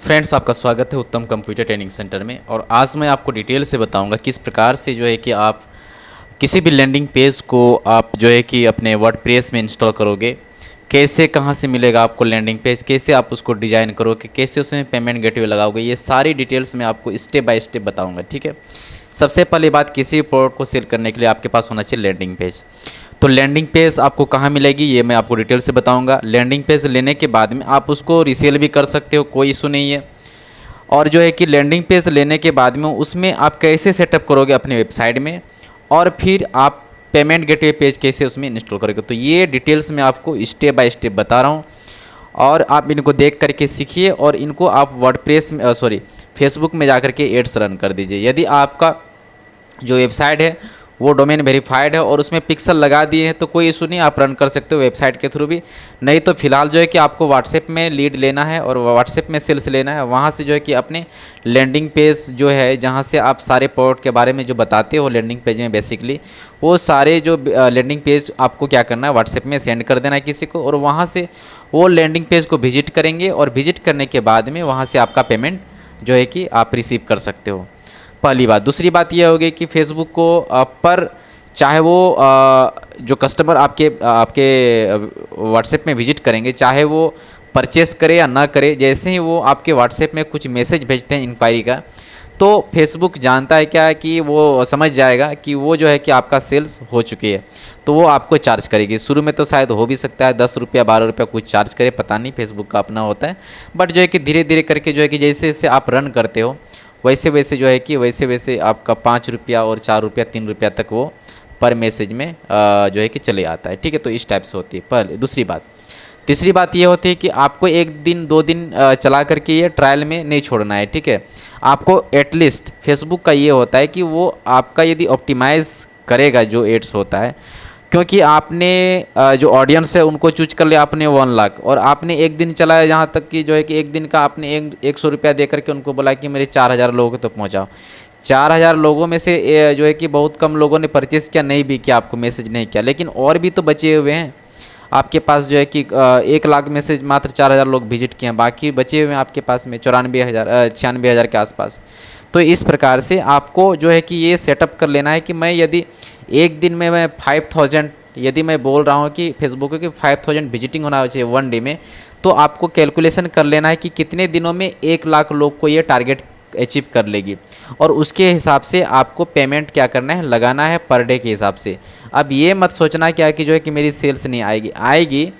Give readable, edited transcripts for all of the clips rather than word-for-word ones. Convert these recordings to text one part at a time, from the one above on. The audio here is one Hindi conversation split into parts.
फ्रेंड्स, आपका स्वागत है उत्तम कंप्यूटर ट्रेनिंग सेंटर में। और आज मैं आपको डिटेल से बताऊंगा किस प्रकार से जो है कि आप किसी भी लैंडिंग पेज को आप जो है कि अपने वर्डप्रेस में इंस्टॉल करोगे, कैसे कहां से मिलेगा आपको लैंडिंग पेज, कैसे आप उसको डिज़ाइन करोगे, कैसे उसमें पेमेंट गेटवे लगाओगे, ये सारी डिटेल्स मैं आपको स्टेप बाय स्टेप बताऊँगा। ठीक है। सबसे पहली बात, किसी भी प्रोडक्ट को सेल करने के लिए आपके पास होना चाहिए लैंडिंग पेज। तो लैंडिंग पेज आपको कहाँ मिलेगी ये मैं आपको डिटेल से बताऊंगा। लैंडिंग पेज लेने के बाद में आप उसको रीसेल भी कर सकते हो, कोई इशू नहीं है। और जो है कि लैंडिंग पेज लेने के बाद में उसमें आप कैसे सेटअप करोगे अपने वेबसाइट में, और फिर आप पेमेंट गेटवे पेज कैसे उसमें इंस्टॉल करोगे, तो ये डिटेल्स मैं आपको स्टेप बाय स्टेप बता रहा हूँ। और आप इनको देख करके सीखिए और इनको आप वर्डप्रेस में फेसबुक में जा कर के एड्स रन कर दीजिए। यदि आपका जो वेबसाइट है वो डोमेन वेरीफाइड है और उसमें पिक्सल लगा दिए हैं तो कोई इशू नहीं, आप रन कर सकते हो वेबसाइट के थ्रू भी। नहीं तो फिलहाल जो है कि आपको व्हाट्सएप में लीड लेना है और व्हाट्सएप में सेल्स लेना है, वहाँ से जो है कि अपने लैंडिंग पेज जो है जहाँ से आप सारे प्रोडक्ट के बारे में जो बताते हो लैंडिंग पेज में बेसिकली, वो सारे जो लैंडिंग पेज आपको क्या करना है व्हाट्सएप में सेंड कर देना है किसी को, और वहाँ से वो लैंडिंग पेज को विजिट करेंगे और विजिट करने के बाद में वहाँ से आपका पेमेंट जो है कि आप रिसीव कर सकते हो। पहली बात। दूसरी बात यह होगी कि फेसबुक को पर चाहे वो जो कस्टमर आपके व्हाट्सएप में विजिट करेंगे, चाहे वो परचेस करे या ना करे, जैसे ही वो आपके व्हाट्सएप में कुछ मैसेज भेजते हैं इंक्वायरी का, तो फेसबुक जानता है क्या है कि वो समझ जाएगा कि वो जो है कि आपका सेल्स हो चुकी है, तो वो आपको चार्ज करेगी। शुरू में तो शायद हो भी सकता है 10 रुपया 12 रुपया कुछ चार्ज करे, पता नहीं, फेसबुक का अपना होता है। बट जो है कि धीरे धीरे करके जो है कि जैसे जैसे आप रन करते हो वैसे वैसे जो है कि वैसे वैसे आपका 5 रुपया और 4 रुपया 3 रुपया तक वो पर मैसेज में जो है कि चले आता है। ठीक है। तो इस टाइप से होती है पहले। दूसरी बात। तीसरी बात ये होती है कि आपको 1 दिन 2 दिन चला करके ये ट्रायल में नहीं छोड़ना है। ठीक है। आपको एटलीस्ट फेसबुक का ये होता है कि वो आपका यदि ऑप्टिमाइज़ करेगा जो एड्स होता है, क्योंकि आपने जो ऑडियंस है उनको चूज कर लिया आपने 1 लाख, और आपने 1 दिन चलाया, जहाँ तक कि जो है कि 1 दिन का आपने 100 रुपया दे करके उनको बोला कि मेरे 4000 लोगों को तो पहुँचाओ। 4000 लोगों में से जो है कि बहुत कम लोगों ने परचेस किया, नहीं भी किया, आपको मैसेज नहीं किया, लेकिन और भी तो बचे हुए हैं आपके पास जो है कि 1 लाख में से मात्र 4000 लोग विजिट किए हैं, बाकी बचे हुए हैं आपके पास में 96,000 के आसपास। तो इस प्रकार से आपको जो है कि ये सेटअप कर लेना है कि मैं यदि 1 दिन में मैं 5000, यदि मैं बोल रहा हूँ कि फेसबुक की 5000 विजिटिंग होना चाहिए 1 डे में, तो आपको कैलकुलेशन कर लेना है कि कितने दिनों में 1 लाख लोग को ये टारगेट अचीव कर लेगी, और उसके हिसाब से आपको पेमेंट क्या करना है, लगाना है पर डे के हिसाब से। अब ये मत सोचना क्या कि जो है कि मेरी सेल्स नहीं आएगी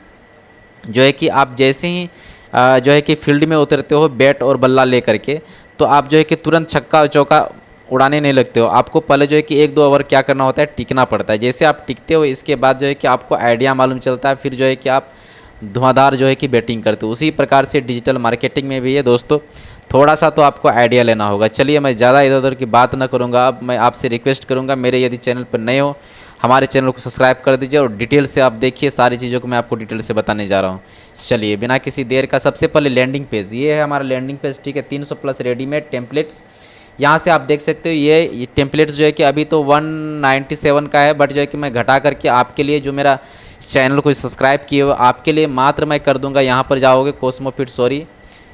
जो है कि आप जैसे ही जो है कि फील्ड में उतरते हो बैट और बल्ला ले करके, तो आप जो है कि तुरंत छक्का चौका उड़ाने नहीं लगते हो। आपको पहले जो है कि 1-2 ओवर क्या करना होता है, टिकना पड़ता है। जैसे आप टिकते हो इसके बाद जो है कि आपको आइडिया मालूम चलता है, फिर जो है कि आप धुआंधार जो है कि बैटिंग करते हो। उसी प्रकार से डिजिटल मार्केटिंग में भी है दोस्तों, थोड़ा सा तो आपको आइडिया लेना होगा। चलिए, मैं ज़्यादा इधर उधर की बात ना करूँगा। अब मैं आपसे रिक्वेस्ट करूँगा, मेरे यदि चैनल पर नए हो हमारे चैनल को सब्सक्राइब कर दीजिए और डिटेल से आप देखिए सारी चीज़ों को मैं आपको डिटेल से बताने जा रहा हूँ। चलिए, बिना किसी देर का सबसे पहले लैंडिंग पेज, ये है हमारा लैंडिंग पेज। ठीक है। 300 प्लस रेडीमेड टेम्पलेट्स, यहाँ से आप देख सकते हो। ये टेम्पलेट्स जो है कि अभी तो 197 का है, बट जो है कि मैं घटा करके आपके लिए, जो मेरा चैनल को सब्सक्राइब किए हो आपके लिए मात्र मैं कर दूंगा, यहाँ पर जाओगे कोस्मोफिट, सॉरी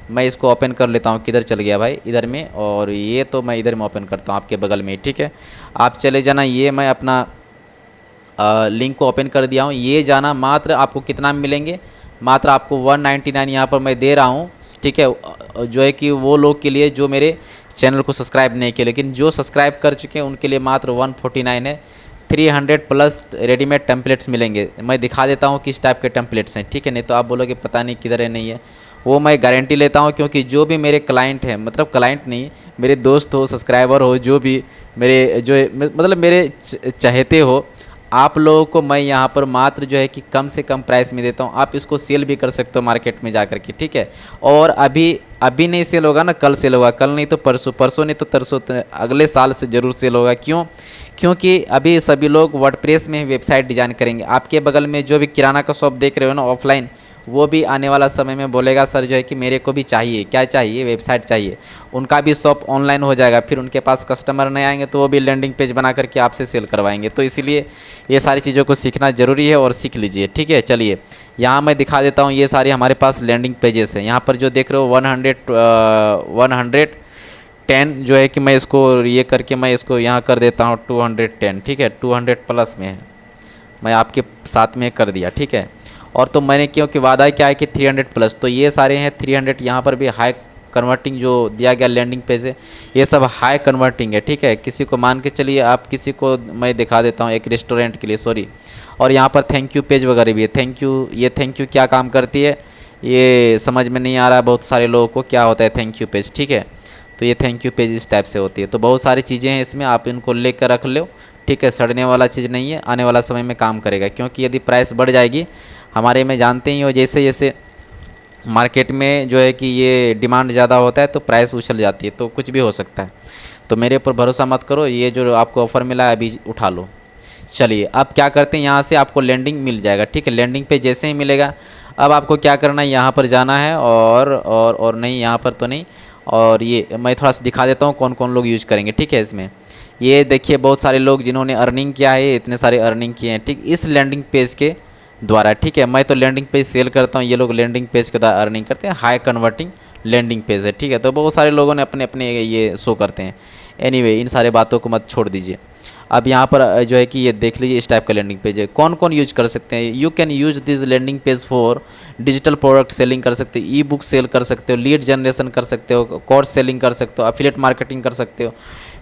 मैं इसको ओपन कर लेता हूँ, किधर चल गया भाई, इधर में, और ये तो मैं इधर में ओपन करता हूँ आपके बगल में। ठीक है। आप चले जाना, ये मैं अपना लिंक को ओपन कर दिया हूँ। ये जाना, मात्र आपको कितना मिलेंगे, मात्र आपको 199 यहाँ पर मैं दे रहा हूँ। ठीक है। जो है कि वो लोग के लिए जो मेरे चैनल को सब्सक्राइब नहीं किए, लेकिन जो सब्सक्राइब कर चुके हैं उनके लिए मात्र 149 है। 300 प्लस रेडीमेड टेम्पलेट्स मिलेंगे। मैं दिखा देता हूँ किस टाइप के टेम्पलेट्स हैं। ठीक है। नहीं तो आप बोलोगे पता नहीं किधर है, नहीं है, वो मैं गारंटी लेता हूँ, क्योंकि जो भी मेरे क्लाइंट हैं, मतलब क्लाइंट नहीं, मेरे दोस्त हो, सब्सक्राइबर हो, जो भी मेरे जो मतलब मेरे चाहते हो, आप लोगों को मैं यहाँ पर मात्र जो है कि कम से कम प्राइस में देता हूँ। आप इसको सेल भी कर सकते हो मार्केट में जा कर के। ठीक है। और अभी नहीं सेल होगा ना, कल सेल होगा, कल नहीं तो परसों, परसों नहीं तो तरसों, अगले साल से ज़रूर सेल होगा। क्यों? क्योंकि अभी सभी लोग वर्डप्रेस में वेबसाइट डिज़ाइन करेंगे। आपके बगल में जो भी किराना का शॉप देख रहे हो ना ऑफलाइन, वो भी आने वाला समय में बोलेगा सर जो है कि मेरे को भी चाहिए, क्या चाहिए, वेबसाइट चाहिए। उनका भी शॉप ऑनलाइन हो जाएगा, फिर उनके पास कस्टमर नहीं आएंगे तो वो भी लैंडिंग पेज बना करके आपसे सेल करवाएंगे। तो इसीलिए ये सारी चीज़ों को सीखना ज़रूरी है और सीख लीजिए। ठीक है। चलिए, यहाँ मैं दिखा देता हूँ, ये सारे हमारे पास लैंडिंग पेजेस हैं। यहाँ पर जो देख रहे हो 110 जो है कि मैं इसको ये करके मैं इसको यहाँ कर देता हूँ 210, ठीक है, 200 प्लस में है, मैं आपके साथ में कर दिया, ठीक है। और तो मैंने क्योंकि वादा क्या है कि 300 प्लस, तो ये सारे हैं 300। यहाँ पर भी हाई कन्वर्टिंग जो दिया गया लैंडिंग पेज है, ये सब हाई कन्वर्टिंग है, ठीक है। किसी को मान के चलिए आप, किसी को मैं दिखा देता हूँ एक रेस्टोरेंट के लिए, सॉरी। और यहाँ पर थैंक यू पेज वगैरह भी है। थैंक यू, ये थैंक यू क्या काम करती है ये समझ में नहीं आ रहा है बहुत सारे लोगों को, क्या होता है थैंक यू पेज, ठीक है। तो ये थैंक यू पेज इस टाइप से होती है। तो बहुत सारी चीज़ें हैं इसमें, आप इनको ले कर रख लो, ठीक है। सड़ने वाला चीज़ नहीं है, आने वाला समय में काम करेगा। क्योंकि यदि प्राइस बढ़ जाएगी, हमारे में जानते ही हो जैसे जैसे मार्केट में जो है कि ये डिमांड ज़्यादा होता है तो प्राइस उछल जाती है, तो कुछ भी हो सकता है। तो मेरे ऊपर भरोसा मत करो, ये जो आपको ऑफ़र मिला है अभी उठा लो। चलिए अब क्या करते हैं, यहाँ से आपको लैंडिंग मिल जाएगा, ठीक है। लैंडिंग पे जैसे ही मिलेगा, अब आपको क्या करना है, यहाँ पर जाना है और नहीं, यहाँ पर तो नहीं। और ये मैं थोड़ा सा दिखा देता हूँ कौन कौन लोग यूज करेंगे, ठीक है। इसमें ये देखिए बहुत सारे लोग जिन्होंने अर्निंग किया है, इतने सारे अर्निंग किए हैं, ठीक, इस लैंडिंग पेज के द्वारा, ठीक है। मैं तो लैंडिंग पेज सेल करता हूँ, ये लोग लैंडिंग पेज के द्वारा अर्निंग करते हैं। हाई कन्वर्टिंग लैंडिंग पेज है, ठीक है। तो बहुत सारे लोगों ने अपने अपने ये शो करते हैं। एनीवे इन सारे बातों को मत छोड़ दीजिए। अब यहाँ पर जो है कि ये देख लीजिए, इस टाइप का लैंडिंग पेज है। कौन कौन यूज कर सकते हैं, you can use this landing page for digital product selling कर सकते हो, ई बुक सेल कर सकते हो, लीड जनरेशन कर सकते हो, कोर्स सेलिंग कर सकते हो, एफिलिएट मार्केटिंग कर सकते हो,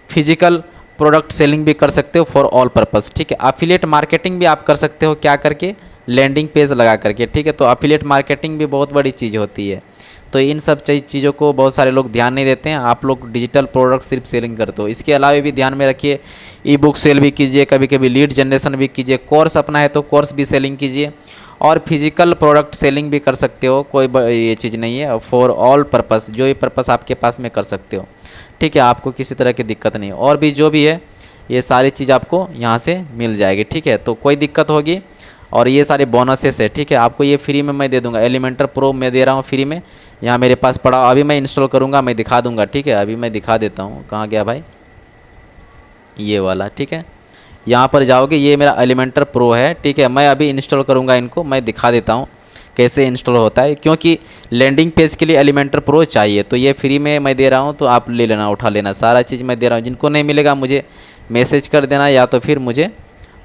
फिजिकल प्रोडक्ट सेलिंग भी कर सकते हो फॉर ऑल पर्पस, ठीक है। एफिलिएट मार्केटिंग भी आप कर सकते हो, क्या करके, लैंडिंग पेज लगा करके, ठीक है। तो एफिलिएट मार्केटिंग भी बहुत बड़ी चीज़ होती है। तो इन सब चीज़ों को बहुत सारे लोग ध्यान नहीं देते हैं। आप लोग डिजिटल प्रोडक्ट सिर्फ सेलिंग करते हो, इसके अलावा भी ध्यान में रखिए, ई बुक सेल भी कीजिए, कभी कभी लीड जनरेशन भी कीजिए, कोर्स अपना है तो कोर्स भी सेलिंग कीजिए, और फिजिकल प्रोडक्ट सेलिंग भी कर सकते हो। कोई ये चीज़ नहीं है, फॉर ऑल पर्पस, जो ये पर्पस आपके पास में कर सकते हो, ठीक है। आपको किसी तरह की दिक्कत नहीं, और भी जो भी है ये सारी चीज़ आपको यहाँ से मिल जाएगी, ठीक है। तो कोई दिक्कत होगी, और ये सारे बोनसेस है, ठीक है। आपको ये फ्री में मैं दे दूंगा, एलिमेंटर प्रो मैं दे रहा हूँ फ्री में, यहाँ मेरे पास पड़ा, अभी मैं इंस्टॉल करूँगा, मैं दिखा दूंगा, ठीक है। अभी मैं दिखा देता हूँ, कहाँ गया भाई, ये वाला, ठीक है। यहाँ पर जाओगे, ये मेरा एलिमेंटर प्रो है, ठीक है। मैं अभी इंस्टॉल करूँगा इनको, मैं दिखा देता हूँ कैसे इंस्टॉल होता है, क्योंकि लैंडिंग पेज के लिए एलिमेंटर प्रो चाहिए। तो ये फ्री में मैं दे रहा हूँ, तो आप ले लेना, उठा लेना, सारा चीज़ मैं दे रहा हूँ। जिनको नहीं मिलेगा मुझे मैसेज कर देना, या तो फिर मुझे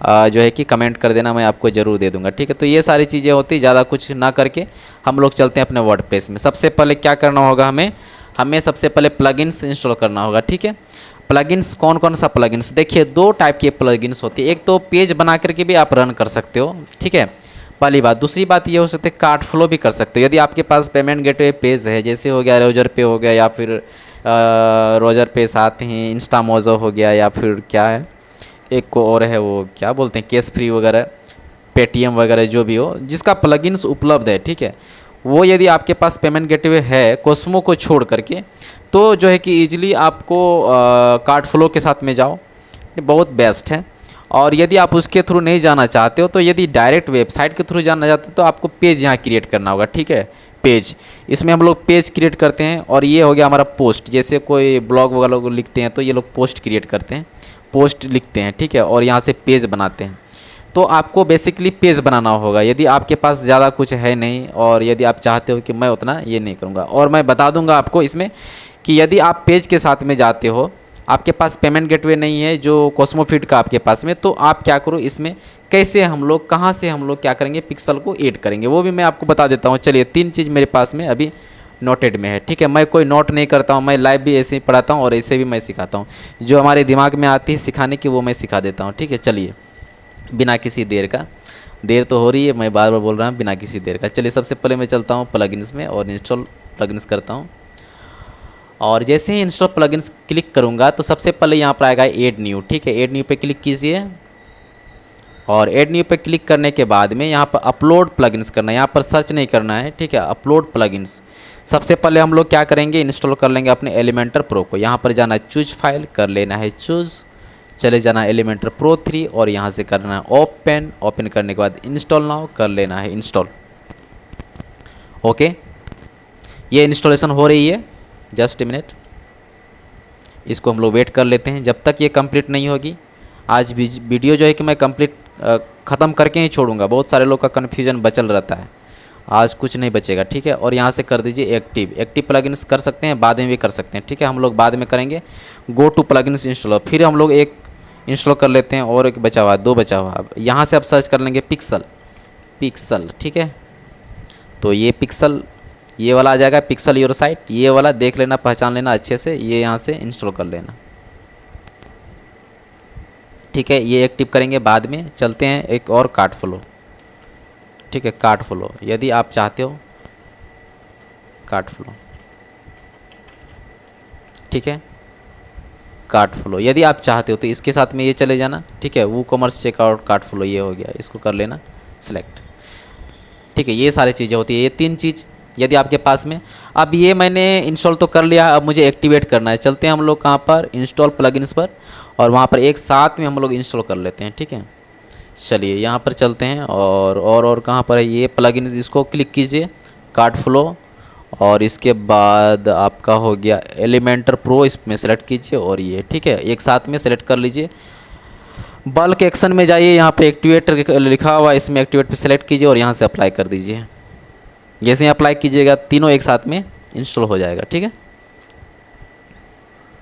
जो है कि कमेंट कर देना, मैं आपको ज़रूर दे दूंगा, ठीक है। तो ये सारी चीज़ें होती, ज़्यादा कुछ ना करके हम लोग चलते हैं अपने वर्डप्रेस में। सबसे पहले क्या करना होगा, हमें सबसे पहले प्लगइन्स इंस्टॉल करना होगा, ठीक है। प्लगइन्स कौन कौन सा प्लगइन्स, देखिए दो टाइप के प्लगइन्स होती है। एक तो पेज बना करके भी आप रन कर सकते हो, ठीक है, पहली बात। दूसरी बात ये हो सकती है कार्ड फ्लो भी कर सकते हो। यदि आपके पास पेमेंट गेटवे पेज है, जैसे हो गया रोजर पे हो गया, या फिर रोजर पे साथ ही इंस्टामोजो हो गया, या फिर क्या है एक को और है, वो क्या बोलते हैं, केस फ्री वगैरह, पेटीएम वगैरह, जो भी हो जिसका प्लगइन्स उपलब्ध है, ठीक है, वो यदि आपके पास पेमेंट गेटवे है कोस्मो को छोड़ करके, तो जो है कि ईजिली आपको कार्ड फ्लो के साथ में जाओ, बहुत बेस्ट है। और यदि आप उसके थ्रू नहीं जाना चाहते हो, तो यदि डायरेक्ट वेबसाइट के थ्रू जाना चाहते हो, तो आपको पेज यहाँ क्रिएट करना होगा, ठीक है। पेज, इसमें हम लोग पेज क्रिएट करते हैं। और ये हो गया हमारा पोस्ट, जैसे कोई ब्लॉग वगैरह को लिखते हैं तो ये लोग पोस्ट क्रिएट करते हैं, पोस्ट लिखते हैं, ठीक है, और यहाँ से पेज बनाते हैं। तो आपको बेसिकली पेज बनाना होगा, यदि आपके पास ज़्यादा कुछ है नहीं, और यदि आप चाहते हो कि मैं उतना ये नहीं करूँगा। और मैं बता दूंगा आपको इसमें कि यदि आप पेज के साथ में जाते हो, आपके पास पेमेंट गेटवे नहीं है जो कॉस्मोफिट का आपके पास में, तो आप क्या करो, इसमें कैसे हम लोग, कहाँ से हम लोग क्या करेंगे, पिक्सल को ऐड करेंगे, वो भी मैं आपको बता देता हूँ। चलिए, 3 चीज़ मेरे पास में अभी नोटेड में है, ठीक है। मैं कोई नोट नहीं करता हूँ, मैं लाइव भी ऐसे ही पढ़ाता हूँ और ऐसे भी मैं सिखाता हूँ। जो हमारे दिमाग में आती है सिखाने की, वो मैं सिखा देता हूँ, ठीक है। चलिए, बिना किसी देर तो हो रही है, मैं बार बार बोल रहा हूँ, बिना किसी देर का। चलिए, सबसे पहले मैं चलता हूँ प्लगइन्स में और इंस्टॉल प्लगइन्स करता हूँ। और जैसे ही इंस्टॉल प्लगइन्स क्लिक करूँगा, तो सबसे पहले यहाँ पर आएगा ऐड न्यू, ठीक है। ऐड न्यू पे क्लिक कीजिए, और ऐड न्यू पे क्लिक करने के बाद में यहाँ पर अपलोड प्लगइन्स करना है, यहाँ पर सर्च नहीं करना है, ठीक है। अपलोड प्लगइन्स सबसे पहले हम लोग क्या करेंगे, इंस्टॉल कर लेंगे अपने एलिमेंटर प्रो को। यहाँ पर जाना है चूज फाइल, कर लेना है चूज़, चले जाना है एलिमेंटर प्रो 3, और यहाँ से करना है ओपन करने के बाद इंस्टॉल नाउ, कर लेना है इंस्टॉल। ओके, ये इंस्टॉलेशन हो रही है, जस्ट ए मिनट, इसको हम लोग वेट कर लेते हैं जब तक ये कंप्लीट नहीं होगी। आज वीडियो जो है कि मैं कंप्लीट ख़त्म करके ही छोड़ूंगा, बहुत सारे लोग का कन्फ्यूजन बचल रहता है। आज कुछ नहीं बचेगा, ठीक है। और यहाँ से कर दीजिए एक्टिव। एक्टिव प्लगइन्स कर सकते हैं, बाद में भी कर सकते हैं, ठीक है, हम लोग बाद में करेंगे। गो टू प्लगइन्स इंस्टॉलर, फिर हम लोग एक इंस्टॉल कर लेते हैं और एक बचा हुआ, 2 बचा हुआ। अब यहाँ से आप सर्च कर लेंगे पिक्सल, पिक्सल, ठीक है। तो ये पिक्सल, ये वाला आ जाएगा, पिक्सल योर साइट, ये वाला देख लेना, पहचान लेना अच्छे से, ये यहाँ से इंस्टॉल कर लेना, ठीक है। ये एक्टिव करेंगे बाद में। चलते हैं एक और कार्ट फ्लो, ठीक है, कार्ट फ्लो। यदि आप चाहते हो कार्ट फ्लो, ठीक है, कार्ट फ्लो यदि आप चाहते हो तो इसके साथ में ये चले जाना, ठीक है। वो कॉमर्स चेकआउट कार्ट फ्लो ये हो गया, इसको कर लेना सिलेक्ट, ठीक है। ये सारी चीज़ें होती है, ये 3 चीज़ यदि आपके पास में। अब ये मैंने इंस्टॉल तो कर लिया, अब मुझे एक्टिवेट करना है। चलते हैं हम लोग कहाँ पर, इंस्टॉल प्लगइन्स पर, और वहाँ पर एक साथ में हम लोग इंस्टॉल कर लेते हैं, ठीक है। चलिए यहाँ पर चलते हैं और कहाँ पर है ये प्लगइन्स, इसको क्लिक कीजिए, कार्ट फ्लो, और इसके बाद आपका हो गया एलिमेंटर प्रो, इसमें सेलेक्ट कीजिए और ये, ठीक है, एक साथ में सेलेक्ट कर लीजिए। बल्क एक्शन में जाइए, यहाँ पे एक्टिवेट लिखा हुआ है, इसमें एक्टिवेट पे सेलेक्ट कीजिए और यहाँ से अप्लाई कर दीजिए। जैसे ही अप्लाई कीजिएगा तीनों एक साथ में इंस्टॉल हो जाएगा, ठीक है।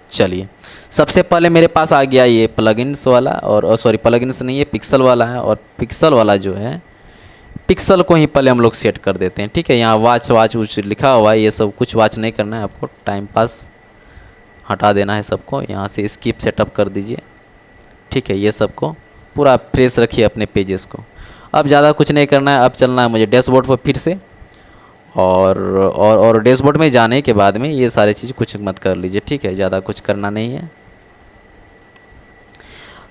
चलिए सबसे पहले मेरे पास आ गया ये प्लगइन्स वाला, और सॉरी प्लगइन्स नहीं, ये पिक्सल वाला है। और पिक्सल वाला जो है, पिक्सल को ही पहले हम लोग सेट कर देते हैं, ठीक है। यहाँ वाच लिखा हुआ है, ये सब कुछ वाच नहीं करना है आपको, टाइम पास हटा देना है सबको। यहाँ से स्किप सेटअप कर दीजिए, ठीक है। ये सबको पूरा फ्रेश रखिए अपने पेजेस को। अब ज़्यादा कुछ नहीं करना है, अब चलना है मुझे डैशबोर्ड पर फिर से, और डैशबोर्ड में जाने के बाद में ये सारी चीज़ कुछ मत कर लीजिए, ठीक है, ज़्यादा कुछ करना नहीं है।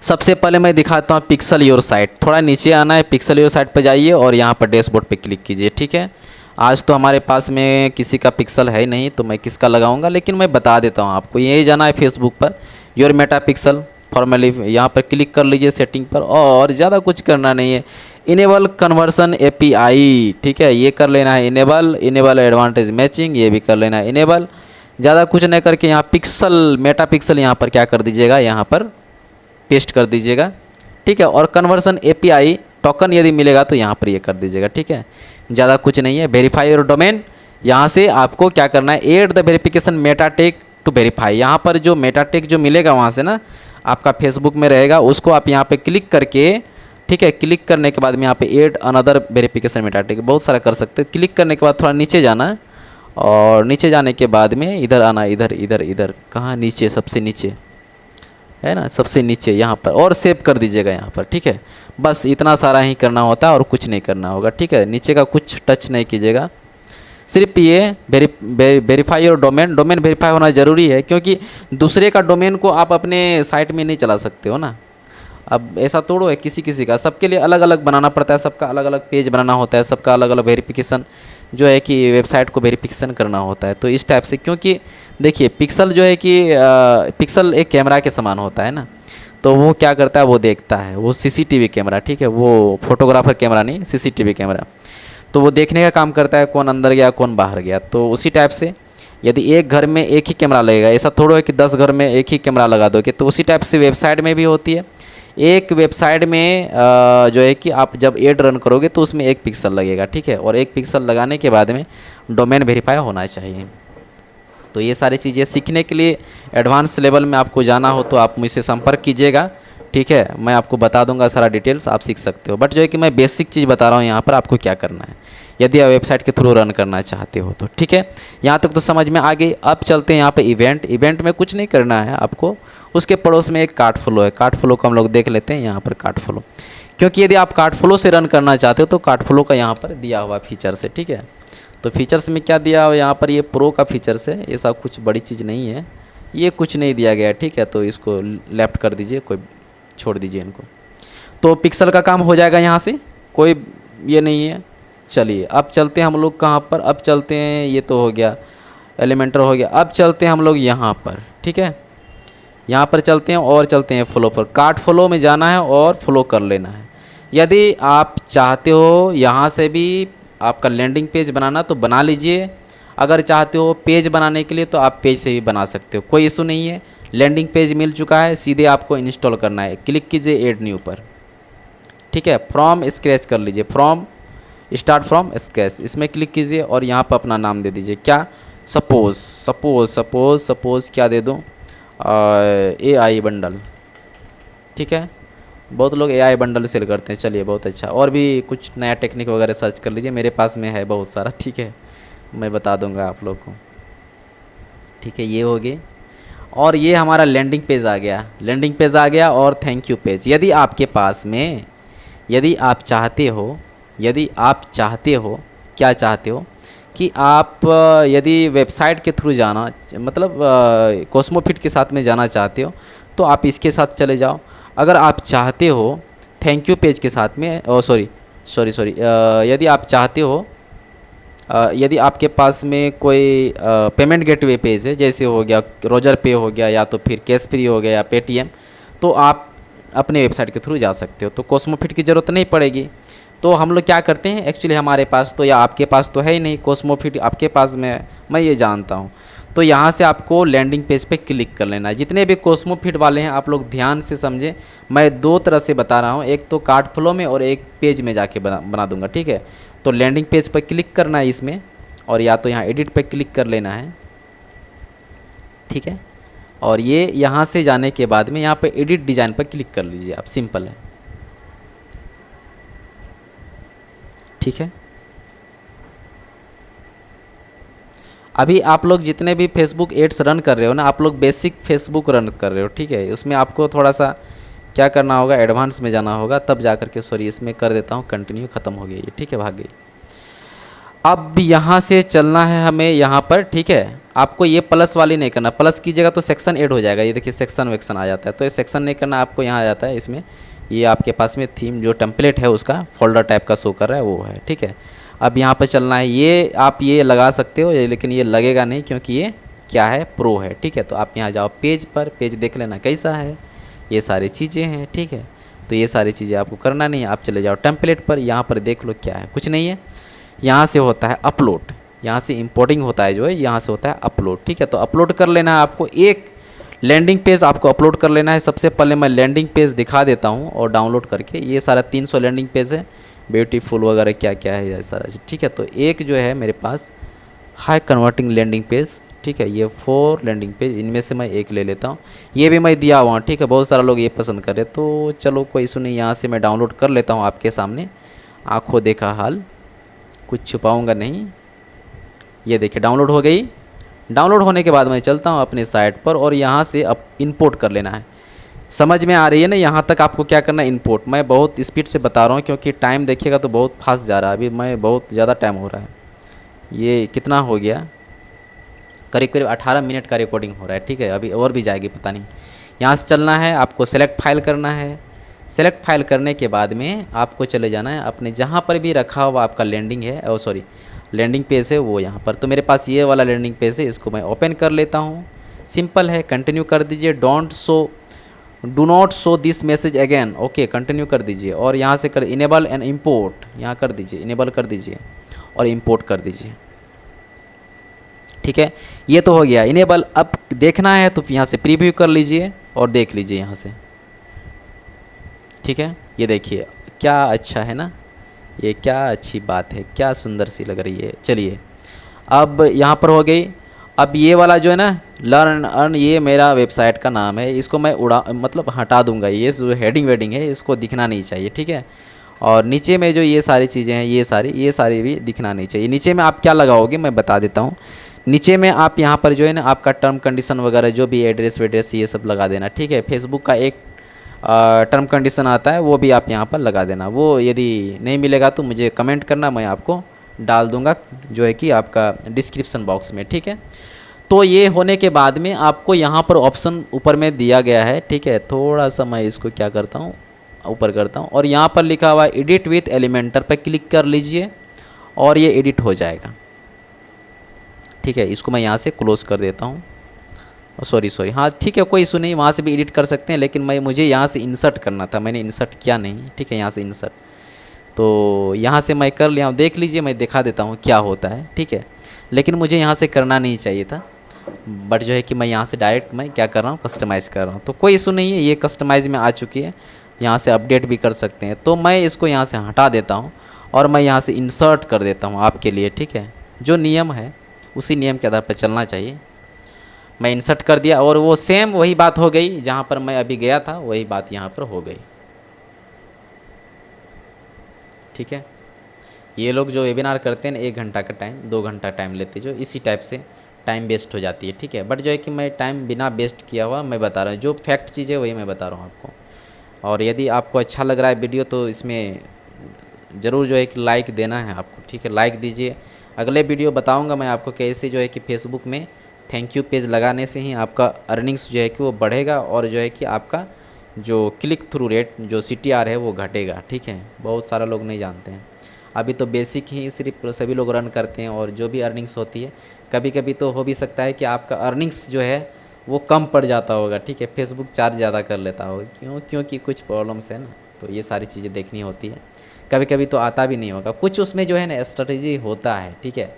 सबसे पहले मैं दिखाता हूँ पिक्सल योर साइट, थोड़ा नीचे आना है, पिक्सल योर साइट पर जाइए और यहाँ पर डैशबोर्ड पे क्लिक कीजिए, ठीक है। आज तो हमारे पास में किसी का पिक्सल है नहीं, तो मैं किसका लगाऊंगा, लेकिन मैं बता देता हूँ आपको। यही जाना है फेसबुक पर, योर मेटा पिक्सल फॉर्मली, यहाँ पर क्लिक कर लीजिए सेटिंग पर, और ज़्यादा कुछ करना नहीं है। इनेबल कन्वर्सन एपीआई, ठीक है, ये कर लेना है इनेबल एडवांटेज मैचिंग, ये भी कर लेना है इनेबल। ज़्यादा कुछ नहीं करके यहाँ पिक्सल मेटा पिक्सल यहाँ पर क्या कर दीजिएगा, यहाँ पर पेस्ट कर दीजिएगा, ठीक है। और कन्वर्सन एपीआई टोकन यदि मिलेगा तो यहाँ पर ये कर दीजिएगा, ठीक है। ज़्यादा कुछ नहीं है। वेरीफाई योर डोमेन, यहाँ से आपको क्या करना है, add the verification meta tag to verify. यहाँ पर जो मेटा टैग जो मिलेगा वहाँ से ना, आपका फेसबुक में रहेगा, उसको आप यहाँ पे क्लिक करके, ठीक है, क्लिक करने के बाद में यहाँ पे add another verification meta tag बहुत सारा कर सकते हैं। क्लिक करने के बाद थोड़ा नीचे जाना है, और नीचे जाने के बाद में इधर आना, इधर कहाँ, नीचे, सबसे नीचे है ना, सबसे नीचे यहाँ पर, और सेव कर दीजिएगा यहाँ पर, ठीक है। बस इतना सारा ही करना होता है और कुछ नहीं करना होगा, ठीक है। नीचे का कुछ टच नहीं कीजिएगा, सिर्फ ये वेरीफाई और डोमेन वेरीफाई होना ज़रूरी है, क्योंकि दूसरे का डोमेन को आप अपने साइट में नहीं चला सकते हो ना। अब ऐसा तोड़ो है किसी का, सबके लिए अलग अलग बनाना पड़ता है, सबका अलग अलग पेज बनाना होता है, सबका अलग अलग वेरिफिकेशन जो है कि वेबसाइट को वेरिफिकेशन करना होता है। तो इस टाइप से, क्योंकि देखिए पिक्सल जो है कि पिक्सल एक कैमरा के समान होता है ना, तो वो क्या करता है, वो देखता है, वो सीसीटीवी कैमरा, ठीक है, वो फोटोग्राफर कैमरा नहीं, सीसीटीवी कैमरा, तो वो देखने का काम करता है, कौन अंदर गया कौन बाहर गया। तो उसी टाइप से यदि एक घर में एक ही कैमरा लगेगा, ऐसा थोड़ा है कि 10 घर में एक ही कैमरा लगा दोगे, तो उसी टाइप से वेबसाइट में भी होती है। एक वेबसाइट में जो है कि आप जब एड रन करोगे तो उसमें एक पिक्सल लगेगा, ठीक है, और एक पिक्सल लगाने के बाद में डोमेन वेरीफाई होना चाहिए। तो ये सारी चीज़ें सीखने के लिए एडवांस लेवल में आपको जाना हो तो आप मुझसे संपर्क कीजिएगा, ठीक है। मैं आपको बता दूंगा सारा डिटेल्स, आप सीख सकते हो। बट जो है कि मैं बेसिक चीज़ बता रहा हूँ यहाँ पर, आपको क्या करना है यदि आप वेबसाइट के थ्रू रन करना चाहते हो तो, ठीक है। यहाँ तक तो समझ में आ गई। अब चलते हैं यहाँ पे इवेंट में कुछ नहीं करना है आपको। उसके पड़ोस में एक कार्ट फ्लो है, कार्ट फ्लो को हम लोग देख लेते हैं यहाँ पर, कार्ट फ्लो, क्योंकि यदि आप कार्ट फ्लो से रन करना चाहते हो तो कार्ट फ्लो का यहाँ पर दिया हुआ फीचर्स है, ठीक है। तो फीचर्स में क्या दिया हुआ यहाँ पर, ये प्रो का फीचर्स है, ये सब कुछ बड़ी चीज़ नहीं है, ये कुछ नहीं दिया गया है, ठीक है। तो इसको लेफ्ट कर दीजिए, कोई छोड़ दीजिए इनको। तो पिक्सल का काम हो जाएगा यहाँ से, कोई ये नहीं है। चलिए अब चलते हैं हम लोग कहाँ पर, अब चलते हैं, ये तो हो गया एलिमेंटर हो गया, अब चलते हैं हम लोग यहाँ पर, ठीक है। यहाँ पर चलते हैं और चलते हैं फ्लो पर। कार्ट फ्लो में जाना है और फ्लो कर लेना है। यदि आप चाहते हो यहाँ से भी आपका लैंडिंग पेज बनाना तो बना लीजिए, अगर चाहते हो पेज बनाने के लिए तो आप पेज से भी बना सकते हो, कोई इशू नहीं है। लैंडिंग पेज मिल चुका है, सीधे आपको इंस्टॉल करना है, क्लिक कीजिए ऐड न्यू पर, ठीक है। फ्रॉम स्क्रैच कर लीजिए, फ्रॉम स्टार्ट फ्रॉम स्केच, इसमें क्लिक कीजिए और यहाँ पर अपना नाम दे दीजिए। क्या? सपोज क्या दे दूँ? AI bundle. ठीक है, बहुत लोग AI बंडल सेल करते हैं। चलिए बहुत अच्छा। और भी कुछ नया टेक्निक वगैरह सर्च कर लीजिए, मेरे पास में है बहुत सारा। ठीक है, मैं बता दूंगा आप लोग को। ठीक है, ये हो गई। और ये हमारा लैंडिंग पेज आ गया, लैंडिंग पेज आ गया और थैंक यू पेज। यदि आपके पास में, यदि आप चाहते हो, क्या चाहते हो कि आप यदि वेबसाइट के थ्रू जाना, मतलब कॉस्मोफिट के साथ में जाना चाहते हो, तो आप इसके साथ चले जाओ। अगर आप चाहते हो थैंक यू पेज के साथ में, सॉरी, यदि आप चाहते हो, यदि आपके पास में कोई पेमेंट गेटवे पेज है, जैसे हो गया रोजर पे हो गया, या तो फिर कैश फ्री हो गया, या पेटीएम, तो आप अपने वेबसाइट के थ्रू जा सकते हो, तो कॉस्मोफिट की ज़रूरत नहीं पड़ेगी। तो हम लोग क्या करते हैं, एक्चुअली हमारे पास तो, या आपके पास तो है ही नहीं कॉस्मोफिट, आपके पास में, मैं ये जानता हूँ। तो यहाँ से आपको लैंडिंग पेज पे क्लिक कर लेना है। जितने भी कॉस्मोफिट वाले हैं, आप लोग ध्यान से समझें, मैं दो तरह से बता रहा हूँ, एक तो कार्ड फ्लो में और एक पेज में जाके बना दूंगा। ठीक है, तो लैंडिंग पेज पर क्लिक करना है इसमें, और या तो यहाँ एडिट पे क्लिक कर लेना है। ठीक है, और ये यहाँ से जाने के बाद में यहाँ पे एडिट डिज़ाइन पर क्लिक कर लीजिए आप, सिंपल है। ठीक है, अभी आप लोग जितने भी फेसबुक एड्स रन कर रहे हो ना, आप लोग बेसिक फेसबुक रन कर रहे हो। ठीक है, उसमें आपको थोड़ा सा क्या करना होगा, एडवांस में जाना होगा, तब जा करके, सॉरी इसमें कर देता हूँ कंटिन्यू, ख़त्म हो गई ये। ठीक है, भाग गई। अब यहाँ से चलना है हमें यहाँ पर। ठीक है, आपको ये प्लस वाली नहीं करना, प्लस कीजिएगा तो सेक्शन ऐड हो जाएगा। ये देखिए सेक्शन वेक्शन आ जाता है, तो ये सेक्शन नहीं करना, आपको यहाँ आ जाता है इसमें, ये आपके पास में थीम जो टेम्पलेट है उसका फोल्डर टाइप का शो कर रहा है, वो है। ठीक है, अब यहाँ पर चलना है, ये आप ये लगा सकते हो, लेकिन ये लगेगा नहीं क्योंकि ये क्या है, प्रो है। ठीक है, तो आप यहाँ जाओ पेज पर, पेज देख लेना कैसा है, ये सारी चीज़ें हैं। ठीक है, तो ये सारी चीज़ें आपको करना नहीं है, आप चले जाओ टेम्पलेट पर, यहाँ पर देख लो क्या है, कुछ नहीं है। यहाँ से होता है अपलोड, यहाँ से इंपोर्टिंग होता है जो है, यहाँ से होता है अपलोड। ठीक है, तो अपलोड कर लेना है आपको, एक लैंडिंग पेज आपको अपलोड कर लेना है। सबसे पहले मैं लैंडिंग पेज दिखा देता हूँ और डाउनलोड करके, ये सारा 300 लैंडिंग पेज है, ब्यूटीफुल वगैरह क्या क्या है ये सारा चीज़। ठीक है, तो एक जो है मेरे पास हाई कन्वर्टिंग लैंडिंग पेज। ठीक है, ये 4 लैंडिंग पेज, इनमें से मैं एक ले लेता हूँ, ये भी मैं दिया हुआ। ठीक है, बहुत सारा लोग ये पसंद कर रहे, तो चलो कोई इशू नहीं, यहाँ से मैं डाउनलोड कर लेता हूँ आपके सामने, आंखों देखा हाल, कुछ छुपाऊंगा नहीं। ये देखिए डाउनलोड हो गई। डाउनलोड होने के बाद मैं चलता हूँ अपने साइट पर, और यहाँ से अब इंपोर्ट कर लेना है। समझ में आ रही है ना, यहाँ तक आपको क्या करना है, इंपोर्ट। मैं बहुत स्पीड से बता रहा हूँ क्योंकि टाइम देखिएगा तो बहुत फास्ट जा रहा है, अभी मैं बहुत ज़्यादा टाइम हो रहा है। ये कितना हो गया, करीब करीब 18 मिनट का रिकॉर्डिंग हो रहा है। ठीक है, अभी और भी जाएगी पता नहीं। यहाँ से चलना है, आपको सेलेक्ट फाइल करना है। सेलेक्ट फाइल करने के बाद में आपको चले जाना है अपने जहाँ पर भी रखा हुआ आपका लैंडिंग है, और सॉरी लैंडिंग पेज है वो यहाँ पर। तो मेरे पास ये वाला लैंडिंग पेज है, इसको मैं ओपन कर लेता हूँ। सिंपल है, कंटिन्यू कर दीजिए। Do not show this message again, okay continue कर दीजिए। और यहाँ से कर इनेबल एंड इम्पोर्ट, यहाँ कर दीजिए, इनेबल कर दीजिए और इम्पोर्ट कर दीजिए। ठीक है, ये तो हो गया इनेबल। अब देखना है तो यहाँ से प्रीव्यू कर लीजिए और देख लीजिए यहाँ से। ठीक है, ये देखिए क्या अच्छा है ना, ये क्या अच्छी बात है, क्या सुंदर सी लग रही है। चलिए अब यहाँ पर हो गई। अब ये वाला जो है ना, लर्न अर्न, ये मेरा वेबसाइट का नाम है, इसको मैं मतलब हटा दूंगा। ये जो हेडिंग वेडिंग है इसको दिखना नहीं चाहिए। ठीक है, और नीचे में जो ये सारी चीज़ें हैं, ये सारी भी दिखना नहीं चाहिए। नीचे में आप क्या लगाओगे मैं बता देता हूँ। नीचे में आप यहाँ पर जो है ना, आपका टर्म कंडीशन वगैरह जो भी एड्रेस वेड्रेस ये सब लगा देना। ठीक है, फेसबुक का एक टर्म कंडीशन आता है, वो भी आप यहाँ पर लगा देना। वो यदि नहीं मिलेगा तो मुझे कमेंट करना, मैं आपको डाल दूंगा जो है कि आपका डिस्क्रिप्शन बॉक्स में। ठीक है, तो ये होने के बाद में आपको यहाँ पर ऑप्शन ऊपर में दिया गया है। ठीक है, थोड़ा सा मैं इसको क्या करता हूँ, ऊपर करता हूँ, और यहाँ पर लिखा हुआ है एडिट विथ एलिमेंटर पर क्लिक कर लीजिए और ये एडिट हो जाएगा। ठीक है, इसको मैं यहाँ से क्लोज कर देता हूँ। सॉरी, हाँ ठीक है, कोई इशू नहीं, वहाँ से भी एडिट कर सकते हैं, लेकिन मुझे यहाँ से इंसर्ट करना था, मैंने इंसर्ट किया नहीं। ठीक है, यहाँ से इंसर्ट, तो यहाँ से मैं कर लिया, देख लीजिए, मैं दिखा देता हूँ क्या होता है। ठीक है, लेकिन मुझे यहाँ से करना नहीं चाहिए था, बट जो है कि मैं यहाँ से डायरेक्ट मैं क्या कर रहा हूँ, कस्टमाइज़ कर रहा हूँ। तो कोई इशू नहीं है, ये कस्टमाइज़ में आ चुकी है, यहाँ से अपडेट भी कर सकते हैं। तो मैं इसको यहाँ से हटा देता हूँ और मैं यहाँ से इंसर्ट कर देता हूँ आपके लिए, ठीक है। जो नियम है उसी नियम के आधार पर चलना चाहिए। मैं इंसर्ट कर दिया और वो सेम वही बात हो गई, जहाँ पर मैं अभी गया था वही बात यहाँ पर हो गई, ठीक है। ये लोग जो वेबिनार करते हैं 1 घंटा का टाइम, 2 घंटा टाइम लेते जो इसी टाइप से टाइम वेस्ट हो जाती है, ठीक है। बट जो है कि मैं टाइम बिना वेस्ट किया हुआ मैं बता रहा हूँ, जो फैक्ट चीज़ है वही मैं बता रहा हूँ आपको। और यदि आपको अच्छा लग रहा है वीडियो तो इसमें ज़रूर जो है कि लाइक देना है आपको, ठीक है। लाइक दीजिए। अगले वीडियो बताऊँगा मैं आपको कैसे जो है कि फेसबुक में थैंक यू पेज लगाने से ही आपका अर्निंग्स जो है कि वो बढ़ेगा और जो है कि आपका जो क्लिक थ्रू रेट जो CTR है वो घटेगा, ठीक है। बहुत सारा लोग नहीं जानते हैं, अभी तो बेसिक ही सिर्फ सभी लोग रन करते हैं। और जो भी अर्निंग्स होती है कभी कभी तो हो भी सकता है कि आपका अर्निंग्स जो है वो कम पड़ जाता होगा, ठीक है। फेसबुक चार्ज ज़्यादा कर लेता होगा, क्योंकि कुछ प्रॉब्लम्स है ना, तो ये सारी चीज़ें देखनी होती है। कभी कभी तो आता भी नहीं होगा, कुछ उसमें जो है ना स्ट्रेटजी होता है, ठीक है।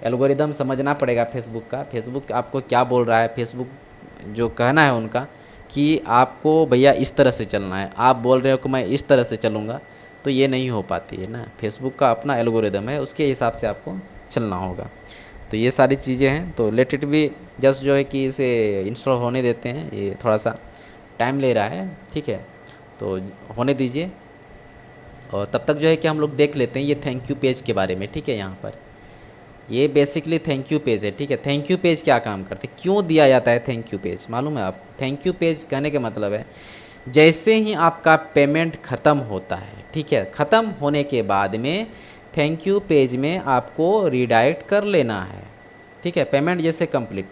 एल्गोरिदम समझना पड़ेगा फेसबुक का, फेसबुक आपको क्या बोल रहा है। फेसबुक जो कहना है उनका कि आपको भैया इस तरह से चलना है, आप बोल रहे हो कि मैं इस तरह से चलूँगा, तो ये नहीं हो पाती है ना। फेसबुक का अपना एल्गोरिदम है, उसके हिसाब से आपको चलना होगा। तो ये सारी चीज़ें हैं, तो लेट इट भी जस्ट जो है कि इसे इंस्टॉल होने देते हैं, ये थोड़ा सा टाइम ले रहा है, ठीक है। तो होने दीजिए और तब तक जो है कि हम लोग देख लेते हैं ये थैंक यू पेज के बारे में, ठीक है। यहाँ पर ये बेसिकली थैंक यू पेज है, ठीक है। थैंक यू पेज क्या काम करते हैं, क्यों दिया जाता है थैंक यू पेज, मालूम है आपको। थैंक यू पेज कहने का मतलब है जैसे ही आपका पेमेंट ख़त्म होता है, ठीक है, ख़त्म होने के बाद में थैंक यू पेज में आपको रीडायरेक्ट कर लेना है, ठीक है। पेमेंट जैसे कंप्लीट,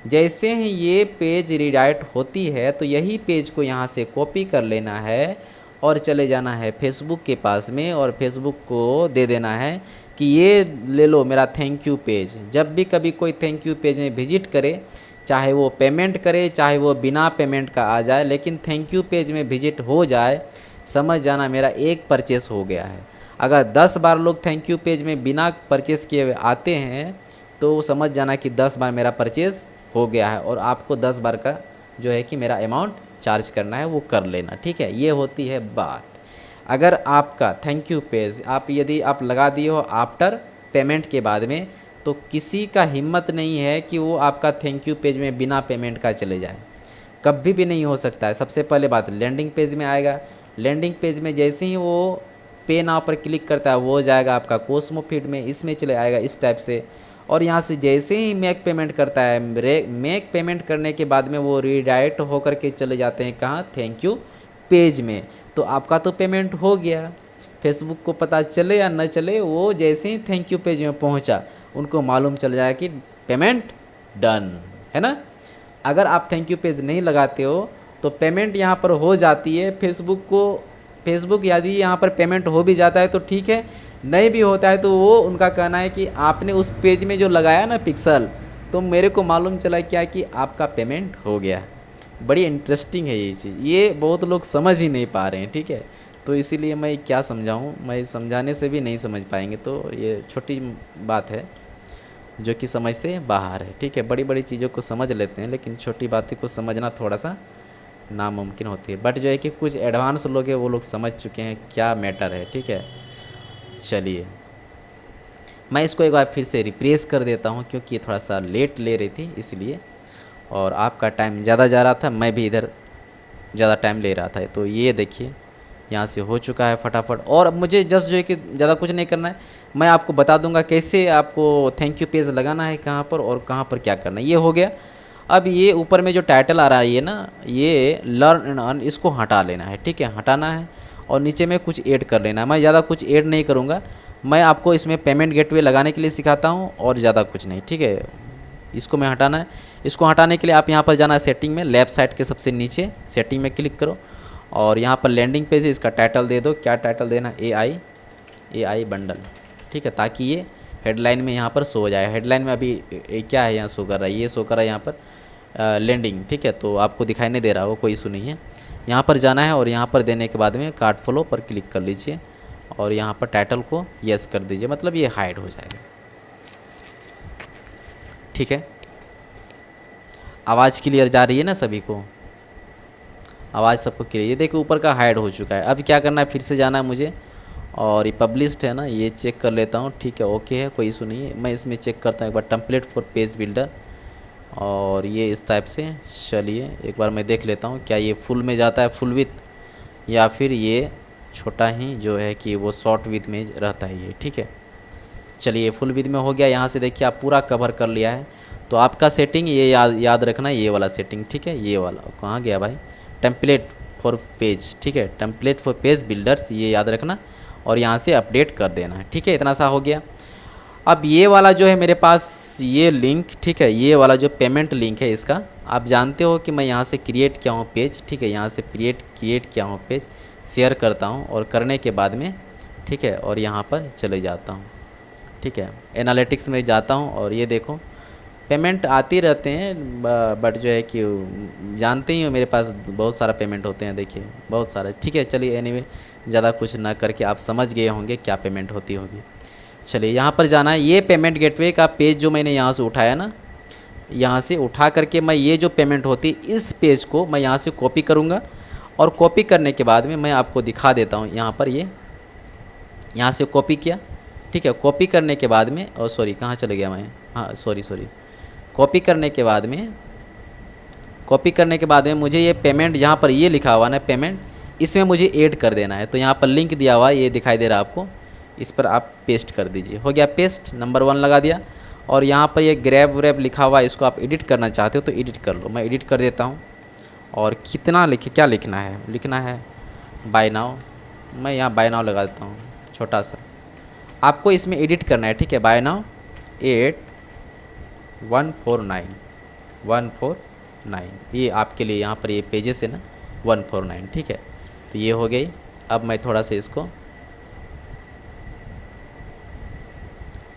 जैसे ही ये पेज रीडायरेक्ट होती है तो यही पेज को यहाँ से कॉपी कर लेना है और चले जाना है फेसबुक के पास में और फेसबुक को दे देना है कि ये ले लो मेरा थैंक यू पेज। जब भी कभी कोई थैंक यू पेज में विजिट करे, चाहे वो पेमेंट करे चाहे वो बिना पेमेंट का आ जाए, लेकिन थैंक यू पेज में विजिट हो जाए, समझ जाना मेरा एक परचेस हो गया है। अगर 10 बार लोग थैंक यू पेज में बिना परचेस किए आते हैं तो समझ जाना कि 10 बार मेरा परचेस हो गया है और आपको 10 बार का जो है कि मेरा अमाउंट चार्ज करना है वो कर लेना, ठीक है। ये होती है बात। अगर आपका थैंक यू पेज यदि आप लगा दिए हो आफ्टर पेमेंट के बाद में, तो किसी का हिम्मत नहीं है कि वो आपका थैंक यू पेज में बिना पेमेंट का चले जाए, कभी भी नहीं हो सकता है। सबसे पहले बात लैंडिंग पेज में आएगा, लैंडिंग पेज में जैसे ही वो पे नाउ पर क्लिक करता है वो जाएगा आपका कोस्मो फीड में, इसमें चले आएगा इस टाइप से। और यहाँ से जैसे ही मेक पेमेंट करता है, मेक पेमेंट करने के बाद में वो रीडायरेक्ट होकर के चले जाते हैं कहाँ, थैंक यू पेज में। तो आपका तो पेमेंट हो गया, फेसबुक को पता चले या न चले, वो जैसे ही थैंक यू पेज में पहुँचा उनको मालूम चल जाए कि पेमेंट डन है ना। अगर आप थैंक यू पेज नहीं लगाते हो तो पेमेंट यहाँ पर हो जाती है, फेसबुक यदि यहाँ पर पेमेंट हो भी जाता है तो ठीक है, नहीं भी होता है तो वो उनका कहना है कि आपने उस पेज में जो लगाया ना पिक्सल, तो मेरे को मालूम चला क्या कि आपका पेमेंट हो गया। बड़ी इंटरेस्टिंग है ये चीज़, ये बहुत लोग समझ ही नहीं पा रहे हैं, ठीक है। तो इसीलिए मैं क्या समझाऊँ, मैं समझाने से भी नहीं समझ पाएंगे, तो ये छोटी बात है जो कि समझ से बाहर है, ठीक है। बड़ी बड़ी चीज़ों को समझ लेते हैं लेकिन छोटी बातें को समझना थोड़ा सा नामुमकिन होती है। बट जो है कि कुछ एडवांस लोग हैं वो लोग समझ चुके हैं क्या मैटर है, ठीक है। चलिए मैं इसको एक बार फिर से रिप्रेस कर देता हूँ क्योंकि ये थोड़ा सा लेट ले रही थी इसलिए, और आपका टाइम ज़्यादा जा रहा था, मैं भी इधर ज़्यादा टाइम ले रहा था। तो ये देखिए यहाँ से हो चुका है फटाफट। और अब मुझे जस्ट जो है कि ज़्यादा कुछ नहीं करना है, मैं आपको बता दूंगा कैसे आपको थैंक यू पेज लगाना है, कहाँ पर और कहाँ पर क्या करना है। ये हो गया। अब ये ऊपर में जो टाइटल आ रहा है ये ना, ये लर्न एंड अर्न, इसको हटा लेना है, ठीक है, हटाना है। और नीचे में कुछ ऐड कर लेना है। मैं ज़्यादा कुछ ऐड नहीं करूँगा, मैं आपको इसमें पेमेंट गेटवे लगाने के लिए सिखाता हूँ और ज़्यादा कुछ नहीं, ठीक है। इसको मैं हटाना है। इसको हटाने के लिए आप यहाँ पर जाना है सेटिंग में, लेफ्ट साइड के सबसे नीचे सेटिंग में क्लिक करो और यहाँ पर लैंडिंग पेज है, इसका टाइटल दे दो। क्या टाइटल देना, AI बंडल, ठीक है, ताकि ये हेडलाइन में यहाँ पर शो हो जाए। हेडलाइन में अभी क्या है यहाँ शो कर रहा है, ये शो कर रहा है यहाँ पर लैंडिंग, ठीक है। तो आपको दिखाई नहीं दे रहा हो, कोई इशू नहीं है। यहाँ पर जाना है और यहाँ पर देने के बाद में कार्ड फ्लो पर क्लिक कर लीजिए और यहाँ पर टाइटल को यस कर दीजिए, मतलब ये हाइड हो जाएगा, ठीक है। आवाज़ क्लियर जा रही है ना सभी को, आवाज़ सबको क्लियर। ये देखिए ऊपर का हाइड हो चुका है। अब क्या करना है, फिर से जाना है मुझे और ये पब्लिश्ड है ना, ये चेक कर लेता हूँ। ठीक है, ओके है, कोई इशू नहीं है। मैं इसमें चेक करता हूँ एक बार, टेम्पलेट फॉर पेज बिल्डर, और ये इस टाइप से। चलिए एक बार मैं देख लेता हूँ क्या ये फुल में जाता है, फुल विथ, या फिर ये छोटा ही जो है कि वो शॉर्ट विथ में रहता है ये। ठीक है, चलिए फुल विथ में हो गया। यहाँ से देखिए आप पूरा कवर कर लिया है। तो आपका सेटिंग ये याद रखना, ये वाला सेटिंग। ठीक है, ये वाला कहाँ गया भाई, टेम्पलेट फॉर पेज। ठीक है, टेम्पलेट फॉर पेज बिल्डर्स, ये याद रखना और यहाँ से अपडेट कर देना है। ठीक है, इतना सा हो गया। अब ये वाला जो है मेरे पास ये लिंक, ठीक है, ये वाला जो पेमेंट लिंक है इसका, आप जानते हो कि मैं यहाँ से क्रिएट किया हूँ पेज। ठीक है, यहाँ से क्रिएट किया हूँ पेज, शेयर करता हूँ और करने के बाद में, ठीक है, और यहाँ पर चले जाता हूँ। ठीक है, एनालिटिक्स में जाता हूँ और ये देखो पेमेंट आती रहते हैं, बट जो है कि जानते ही हो मेरे पास बहुत सारा पेमेंट होते हैं, देखिए बहुत सारा। ठीक है, चलिए एनीवे ज़्यादा कुछ ना करके आप समझ गए होंगे क्या पेमेंट होती होगी। चलिए यहाँ पर जाना है, ये पेमेंट गेटवे का पेज जो मैंने यहाँ से उठाया ना, यहाँ से उठा करके मैं ये जो पेमेंट होती है इस पेज को मैं यहाँ से कॉपी करूँगा, और कॉपी करने के बाद में मैं आपको दिखा देता हूँ। यहाँ पर ये यहाँ से कॉपी किया। ठीक है, कॉपी करने के बाद में, और सॉरी कहाँ चले गया मैं, हाँ सॉरी कॉपी करने के बाद में मुझे ये पेमेंट, यहाँ पर ये लिखा हुआ ना पेमेंट, इसमें मुझे ऐड कर देना है। तो यहाँ पर लिंक दिया हुआ है, ये दिखाई दे रहा है आपको, इस पर आप पेस्ट कर दीजिए। हो गया पेस्ट, नंबर 1 लगा दिया। और यहाँ पर ये ग्रैब व्रैब लिखा हुआ है, इसको आप एडिट करना चाहते हो तो एडिट कर लो, मैं एडिट कर देता हूँ। और कितना क्या लिखना है बाय नाउ, मैं यहाँ बाय नाउ लगा देता हूँ छोटा सा। आपको इसमें एडिट करना है। ठीक है, बाय नाउ 149 ये आपके लिए यहाँ पर ये पेजेस है ना 149। ठीक है, तो ये हो गई। अब मैं थोड़ा सा इसको,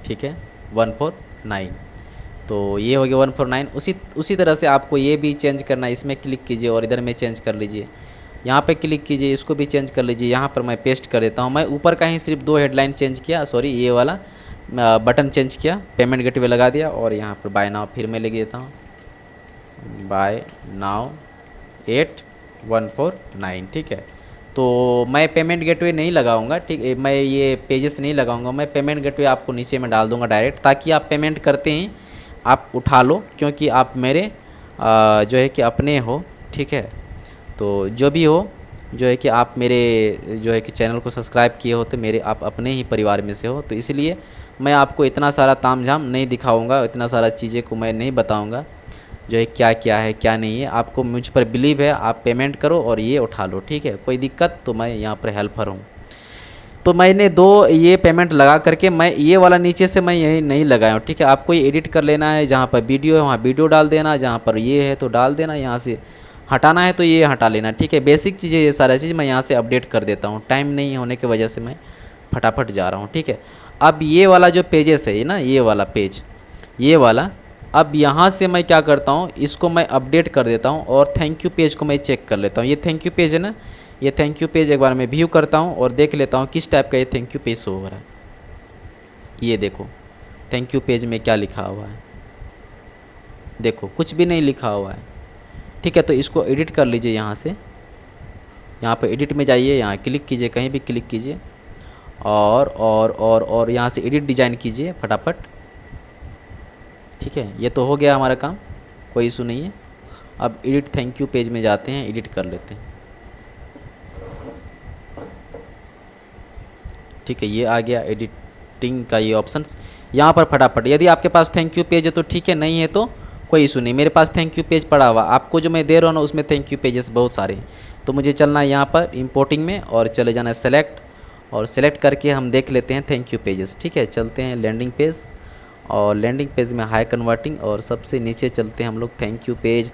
ठीक है 149, तो ये हो गया 149। उसी तरह से आपको ये भी चेंज करना है, इसमें क्लिक कीजिए और इधर में चेंज कर लीजिए, यहाँ पे क्लिक कीजिए, इसको भी चेंज कर लीजिए। यहाँ पर मैं पेस्ट कर देता हूँ। मैं ऊपर का ही सिर्फ 2 हेडलाइन चेंज किया, सॉरी ये वाला बटन चेंज किया, पेमेंट गेटवे लगा दिया, और यहाँ पर बाय नाउ फिर मैं लिख देता हूँ बाय नाउ 8149। ठीक है, तो मैं पेमेंट गेटवे नहीं लगाऊंगा। ठीक है, मैं ये पेजेस नहीं लगाऊंगा, मैं पेमेंट गेटवे आपको नीचे में डाल दूंगा डायरेक्ट, ताकि आप पेमेंट करते ही आप उठा लो, क्योंकि आप मेरे जो है कि अपने हो। ठीक है, तो जो भी हो, जो है कि आप मेरे जो है कि चैनल को सब्सक्राइब किए हो, तो मेरे आप अपने ही परिवार में से हो, तो इसलिए मैं आपको इतना सारा तामझाम नहीं दिखाऊंगा, इतना सारा चीज़ें को मैं नहीं बताऊंगा जो है क्या है क्या नहीं है। आपको मुझ पर बिलीव है, आप पेमेंट करो और ये उठा लो। ठीक है, कोई दिक्कत तो मैं यहाँ पर हेल्पर हूँ। तो मैंने 2 ये पेमेंट लगा करके मैं ये वाला नीचे से मैं यही नहीं लगाया हूँ। ठीक है, आपको ये एडिट कर लेना है, जहाँ पर वीडियो है वहाँ वीडियो डाल देना, जहाँ पर ये है तो डाल देना, यहाँ से हटाना है तो ये हटा लेना। ठीक है, बेसिक चीज़ें ये सारा चीज़ मैं यहाँ से अपडेट कर देता हूँ, टाइम नहीं होने की वजह से मैं फटाफट जा रहा हूँ। ठीक है, अब ये वाला जो पेजेस है ना, ये वाला पेज, ये वाला, अब यहाँ से मैं क्या करता हूँ, इसको मैं अपडेट कर देता हूँ और थैंक यू पेज को मैं चेक कर लेता हूँ। ये थैंक यू पेज है ना, ये थैंक यू पेज एक बार मैं व्यू करता हूँ और देख लेता हूँ किस टाइप का ये थैंक यू पेज शो हो रहा है। ये देखो थैंक यू पेज में क्या लिखा हुआ है, देखो कुछ भी नहीं लिखा हुआ है। ठीक है, तो इसको एडिट कर लीजिए, यहाँ से यहाँ पर एडिट में जाइए, यहाँ क्लिक कीजिए, कहीं भी क्लिक कीजिए, और यहाँ से एडिट डिज़ाइन कीजिए फटाफट। ठीक है, ये तो हो गया हमारा काम, कोई इशू नहीं है। अब एडिट थैंक यू पेज में जाते हैं, एडिट कर लेते हैं। ठीक है, ये आ गया एडिटिंग का ये ऑप्शंस, यहाँ पर फटाफट। यदि आपके पास थैंक यू पेज है तो ठीक है, नहीं है तो कोई इशू नहीं। मेरे पास थैंक यू पेज पड़ा हुआ, आपको जो मैं दे रहा हूँ ना उसमें थैंक यू पेजेस बहुत सारे हैं। तो मुझे चलना है यहाँ पर इंपोर्टिंग में और चले जाना है सेलेक्ट, और सेलेक्ट करके हम देख लेते हैं थैंक यू पेजेस। ठीक है, चलते हैं लैंडिंग पेज, और लैंडिंग पेज में हाई कन्वर्टिंग, और सबसे नीचे चलते हैं हम लोग थैंक यू पेज,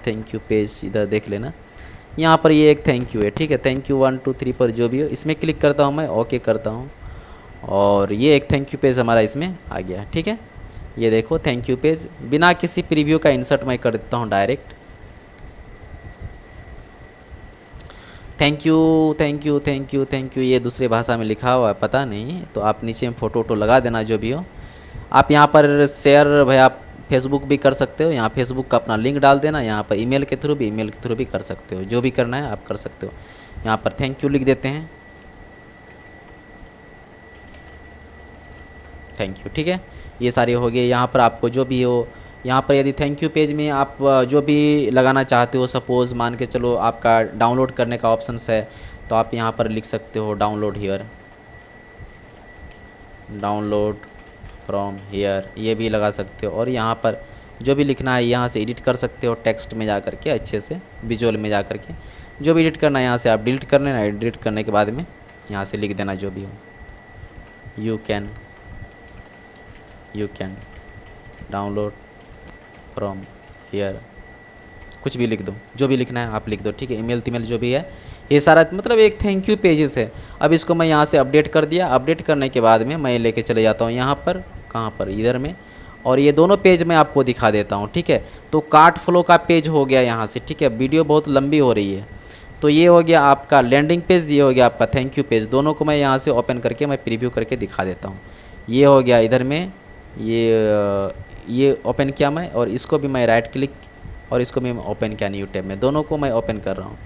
इधर देख लेना, यहाँ पर ये एक थैंक यू है। ठीक है, थैंक यू 1 2 3 पर जो भी हो, इसमें क्लिक करता हूँ मैं, ओके करता हूँ, और ये एक थैंक यू पेज हमारा इसमें आ गया। ठीक है, ये देखो थैंक यू पेज, बिना किसी प्रीव्यू का इंसर्ट मैं कर देता हूँ डायरेक्ट। थैंक यू, ये दूसरे भाषा में लिखा हुआ है, पता नहीं, तो आप नीचे में फ़ोटो लगा देना जो भी हो। आप यहाँ पर शेयर भाई आप फेसबुक भी कर सकते हो, यहाँ फेसबुक का अपना लिंक डाल देना, यहाँ पर ईमेल के थ्रू भी कर सकते हो, जो भी करना है आप कर सकते हो। यहाँ पर थैंक यू लिख देते हैं। Thank you. ठीक है, ये सारे हो गए। यहाँ पर आपको जो भी हो, यहाँ पर यदि थैंक यू पेज में आप जो भी लगाना चाहते हो, सपोज़ मान के चलो आपका डाउनलोड करने का ऑप्शंस है, तो आप यहाँ पर लिख सकते हो download here, download from here, ये भी लगा सकते हो। और यहाँ पर जो भी लिखना है यहाँ से एडिट कर सकते हो, टेक्स्ट में जा कर के अच्छे से, विजुअल में जा कर के जो भी एडिट करना है यहाँ से आप डिलीट कर लेना। एडिट करने के बाद में यहाँ से लिख देना जो भी हो, you can download from here, कुछ भी लिख दो, जो भी लिखना है आप लिख दो। ठीक है, ईमेल तीमेल जो भी है, ये सारा मतलब एक थैंक यू पेजेस है। अब इसको मैं यहाँ से अपडेट कर दिया। अपडेट करने के बाद में मैं लेके चले जाता हूँ यहाँ पर, कहाँ पर, इधर में, और ये दोनों पेज मैं आपको दिखा देता हूँ। ठीक है, तो कार्ट फ्लो का पेज हो गया यहाँ से। ठीक है, वीडियो बहुत लंबी हो रही है, तो ये हो गया आपका लैंडिंग पेज, ये हो गया आपका थैंक यू पेज। दोनों को मैं यहाँ से ओपन करके मैं प्रीव्यू करके दिखा देता हूँ। ये हो गया इधर में, ये ओपन किया मैं, और इसको भी मैं राइट क्लिक और इसको भी मैं ओपन किया न्यू टैब में, दोनों को मैं ओपन कर रहा हूँ।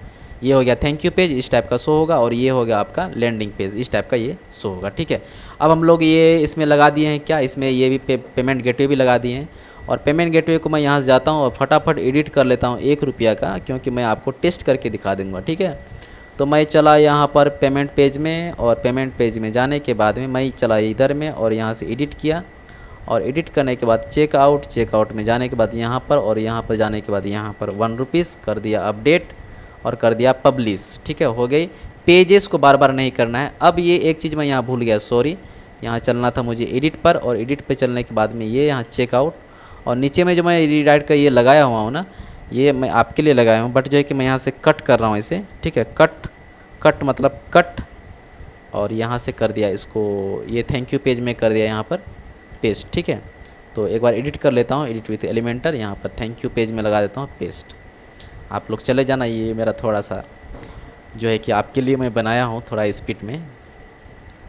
ये हो गया थैंक यू पेज, इस टाइप का शो होगा, और ये हो गया आपका लैंडिंग पेज, इस टाइप का ये शो होगा। ठीक है, अब हम लोग ये इसमें लगा दिए हैं क्या, इसमें ये भी पेमेंट गेटवे भी लगा दिए हैं। और पेमेंट गेटवे को मैं यहाँ से जाता हूँ और फटाफट एडिट कर लेता हूँ 1 रुपया का, क्योंकि मैं आपको टेस्ट करके दिखा दूँगा। ठीक है, तो मैं चला यहाँ पर पेमेंट पेज में, और पेमेंट पेज में जाने के बाद में मैं चला इधर में और यहाँ से एडिट किया, और एडिट करने के बाद चेकआउट में जाने के बाद यहाँ पर, और यहाँ पर जाने के बाद यहाँ पर 1 रुपीज़ कर दिया अपडेट और कर दिया पब्लिश। ठीक है, हो गई। पेजेस को बार बार नहीं करना है। अब ये एक चीज़ मैं यहाँ भूल गया, सॉरी, यहाँ चलना था मुझे एडिट पर, और एडिट पे चलने के बाद में ये यहाँ चेकआउट, और नीचे में जो मैं रीडाइट का ये लगाया हुआ हूँ ना, ये मैं आपके लिए लगाया हूँ, बट जो है कि मैं यहाँ से कट कर रहा हूँ इसे। ठीक है, कट मतलब कट, और यहाँ से कर दिया इसको, ये थैंक यू पेज में कर दिया यहाँ पर पेस्ट। ठीक है, तो एक बार एडिट कर लेता हूँ, एडिट विथ एलिमेंटर, यहाँ पर थैंक यू पेज में लगा देता हूँ पेस्ट। आप लोग चले जाना, ये मेरा थोड़ा सा जो है कि आपके लिए मैं बनाया हूँ थोड़ा स्पीड में,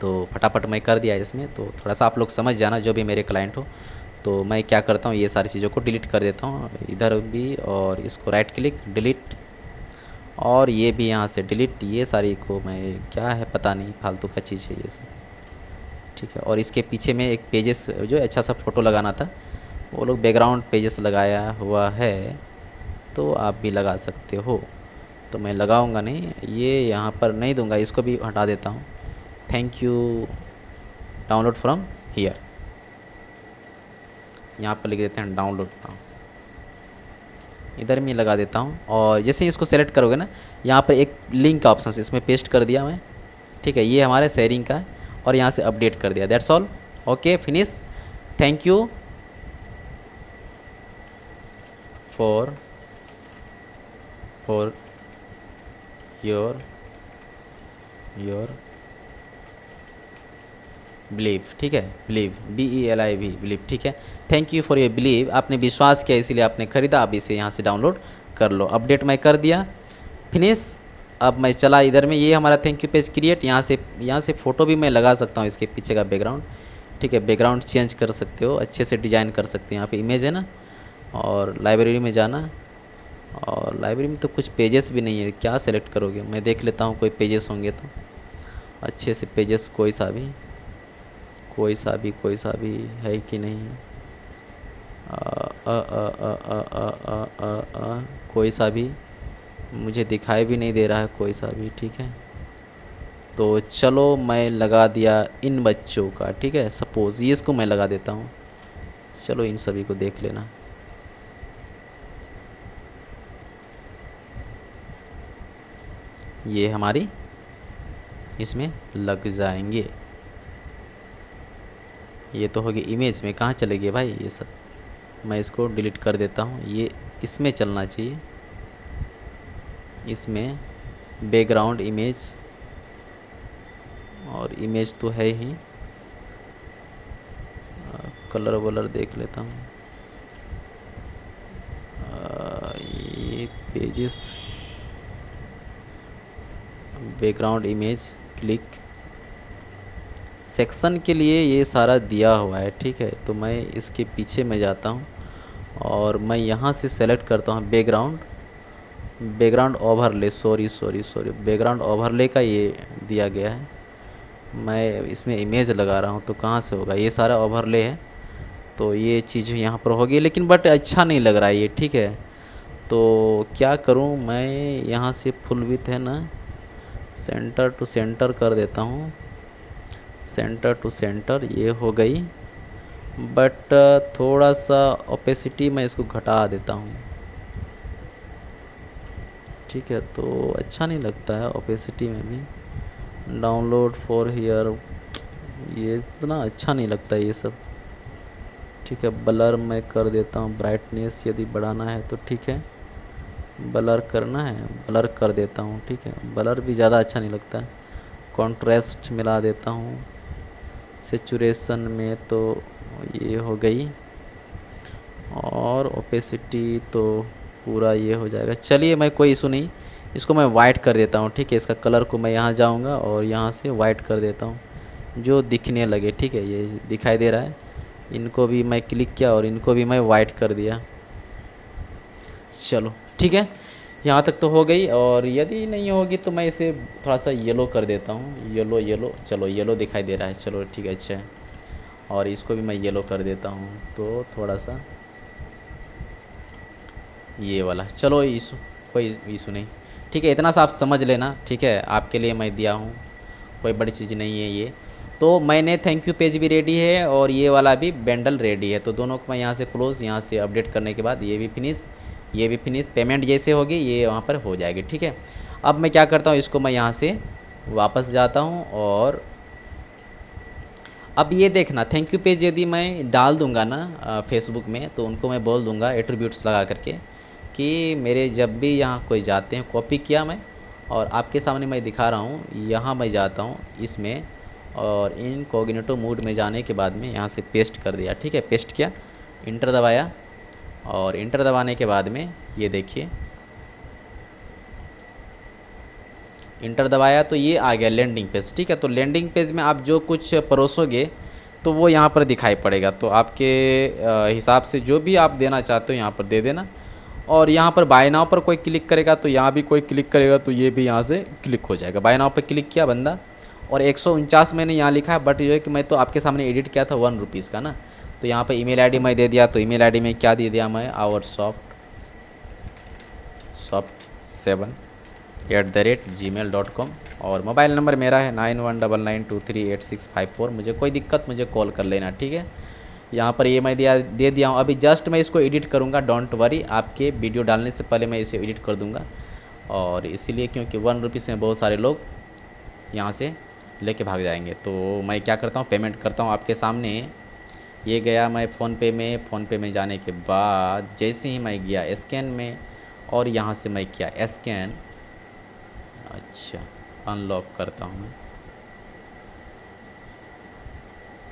तो फटाफट मैं कर दिया इसमें, तो थोड़ा सा आप लोग समझ जाना जो भी मेरे क्लाइंट हो। तो मैं क्या करता हूँ, ये सारी चीज़ों को डिलीट कर देता हूँ इधर भी, और इसको राइट क्लिक डिलीट, और ये भी यहाँ से डिलीट, ये सारी को मैं, क्या है पता नहीं, फालतू का चीज़ है ये सब। ठीक है, और इसके पीछे में एक पेजेस जो अच्छा सा फ़ोटो लगाना था, वो लोग बैकग्राउंड पेजेस लगाया हुआ है, तो आप भी लगा सकते हो। तो मैं लगाऊंगा नहीं, ये यहाँ पर नहीं दूंगा, इसको भी हटा देता हूँ। Thank you download from here, यहाँ पर लिख देते हैं डाउनलोड फ्रॉम, इधर में लगा देता हूँ। और जैसे ही इसको सेलेक्ट करोगे ना, यहाँ पर एक लिंक का ऑप्शन है, इसमें पेस्ट कर दिया मैं। ठीक है, ये हमारे शेयरिंग का है, और यहाँ से अपडेट कर दिया। That's all, okay, finish. Thank you for your believe. ठीक है, बिलीव, BELIV, बिलीव। ठीक है, thank you for your believe, आपने विश्वास किया इसीलिए आपने ख़रीदा, आप इसे यहाँ से डाउनलोड कर लो। अपडेट मैं कर दिया, फिनिश। अब मैं चला इधर में, ये हमारा थैंक यू पेज क्रिएट, यहाँ से फ़ोटो भी मैं लगा सकता हूँ, इसके पीछे का बैकग्राउंड। ठीक है, बैकग्राउंड चेंज कर सकते हो, अच्छे से डिज़ाइन कर सकते हो। यहाँ पे इमेज है ना, और लाइब्रेरी में जाना, और लाइब्रेरी में तो कुछ पेजेस भी नहीं है, क्या सेलेक्ट करोगे, मैं देख लेता हूँ कोई पेजेस होंगे तो अच्छे से। पेजेस कोई सा भी है कि नहीं, कोई सा भी मुझे दिखाई भी नहीं दे रहा है, कोई सा भी। ठीक है, तो चलो मैं लगा दिया इन बच्चों का। ठीक है, सपोज़ ये इसको मैं लगा देता हूँ, चलो इन सभी को देख लेना। ये हमारी इसमें लग जाएंगे। ये तो होगी इमेज में, कहाँ चले गए भाई ये सब, मैं इसको डिलीट कर देता हूँ। ये इसमें चलना चाहिए, इसमें बैकग्राउंड इमेज, और इमेज तो है ही, कलर वलर देख लेता हूँ। ये pages, background image, click, section के लिए ये सारा दिया हुआ है। ठीक है, तो मैं इसके पीछे में जाता हूँ, और मैं यहाँ से सेलेक्ट करता हूँ background overlay, sorry background overlay का ये दिया गया है। मैं इसमें इमेज लगा रहा हूँ तो कहाँ से होगा, ये सारा ओवरले है तो ये चीज़ यहाँ पर होगी, लेकिन बट अच्छा नहीं लग रहा है ये, ठीक है। तो क्या करूँ मैं, यहाँ से फुल विड्थ है ना, सेंटर टू सेंटर कर देता हूँ, सेंटर टू सेंटर, ये हो गई। बट थोड़ा सा ओपेसिटी मैं इसको घटा देता हूँ, ठीक है। तो अच्छा नहीं लगता है ओपेसिटी में भी। डाउनलोड फॉर हियर, ये इतना अच्छा नहीं लगता ये सब, ठीक है। ब्लर मैं कर देता हूँ, ब्राइटनेस यदि बढ़ाना है तो ठीक है, ब्लर करना है ब्लर कर देता हूँ, ठीक है। ब्लर भी ज़्यादा अच्छा नहीं लगता है। कॉन्ट्रास्ट मिला देता हूँ सेचुरेशन में, तो ये हो गई। और ओपेसिटी तो पूरा ये हो जाएगा। चलिए मैं, कोई इशू नहीं, इसको मैं वाइट कर देता हूँ, ठीक है। इसका कलर को मैं यहाँ जाऊँगा और यहाँ से वाइट कर देता हूँ जो दिखने लगे, ठीक है। ये दिखाई दे रहा है, इनको भी मैं क्लिक किया और इनको भी मैं वाइट कर दिया। चलो ठीक है, यहाँ तक तो हो गई। और यदि नहीं होगी तो मैं इसे थोड़ा सा येलो कर देता हूँ, येलो येलो, चलो येलो दिखाई दे रहा है, चलो ठीक है, अच्छा है। और इसको भी मैं येलो कर देता हूँ, तो थोड़ा सा ये वाला, चलो इशू, कोई इशू नहीं, ठीक है। इतना सा आप समझ लेना, ठीक है, आपके लिए मैं दिया हूँ, कोई बड़ी चीज़ नहीं है ये। तो मैंने थैंक यू पेज भी रेडी है और ये वाला भी बैंडल रेडी है, तो दोनों को मैं यहाँ से क्लोज़, यहाँ से अपडेट करने के बाद ये भी फिनिश, ये भी फिनिश। पेमेंट जैसे होगी ये वहाँ पर हो जाएगी, ठीक है। अब मैं क्या करता हूँ, इसको मैं यहाँ से वापस जाता हूँ और अब ये देखना, थैंक यू पेज यदि मैं डाल दूंगा ना फेसबुक में, तो उनको मैं बोल दूंगा एट्रीब्यूट्स लगा करके कि मेरे जब भी यहाँ कोई जाते हैं, कॉपी किया मैं और आपके सामने मैं दिखा रहा हूँ, यहाँ मैं जाता हूँ इसमें और इनकॉग्निटो मोड में जाने के बाद में यहाँ से पेस्ट कर दिया, ठीक है। पेस्ट किया, इंटर दबाया और इंटर दबाने के बाद में ये देखिए, इंटर दबाया तो ये आ गया लैंडिंग पेज, ठीक है। तो लैंडिंग पेज में आप जो कुछ परोसोगे तो वो यहाँ पर दिखाई पड़ेगा, तो आपके हिसाब से जो भी आप देना चाहते हो यहाँ पर दे देना। और यहाँ पर बाय नाउ पर कोई क्लिक करेगा तो यहाँ भी कोई क्लिक करेगा तो ये भी यहाँ से क्लिक हो जाएगा। बाय नाउ पर क्लिक किया बंदा और 149 मैंने यहाँ लिखा है, बट जो है कि मैं तो आपके सामने एडिट किया था 1 रुपीज़ का ना, तो यहाँ पर ईमेल आईडी मैं दे दिया, तो ईमेल आईडी में क्या दे दिया मैं, आवर soft7@gmail.com और मोबाइल नंबर मेरा है 9199238654। मुझे कोई दिक्कत मुझे कॉल कर लेना, ठीक है। यहाँ पर ये मैं दे दिया हूँ। अभी जस्ट मैं इसको एडिट करूँगा, डोंट वरी, आपके वीडियो डालने से पहले मैं इसे एडिट कर दूँगा। और इसीलिए क्योंकि 1 रुपीज़ में बहुत सारे लोग यहाँ से लेके भाग जाएंगे, तो मैं क्या करता हूँ, पेमेंट करता हूँ आपके सामने। ये गया मैं फ़ोनपे में जाने के बाद जैसे ही मैं गया स्कैन में और यहाँ से मैं किया स्कैन, अच्छा अनलॉक करता हूँ मैं,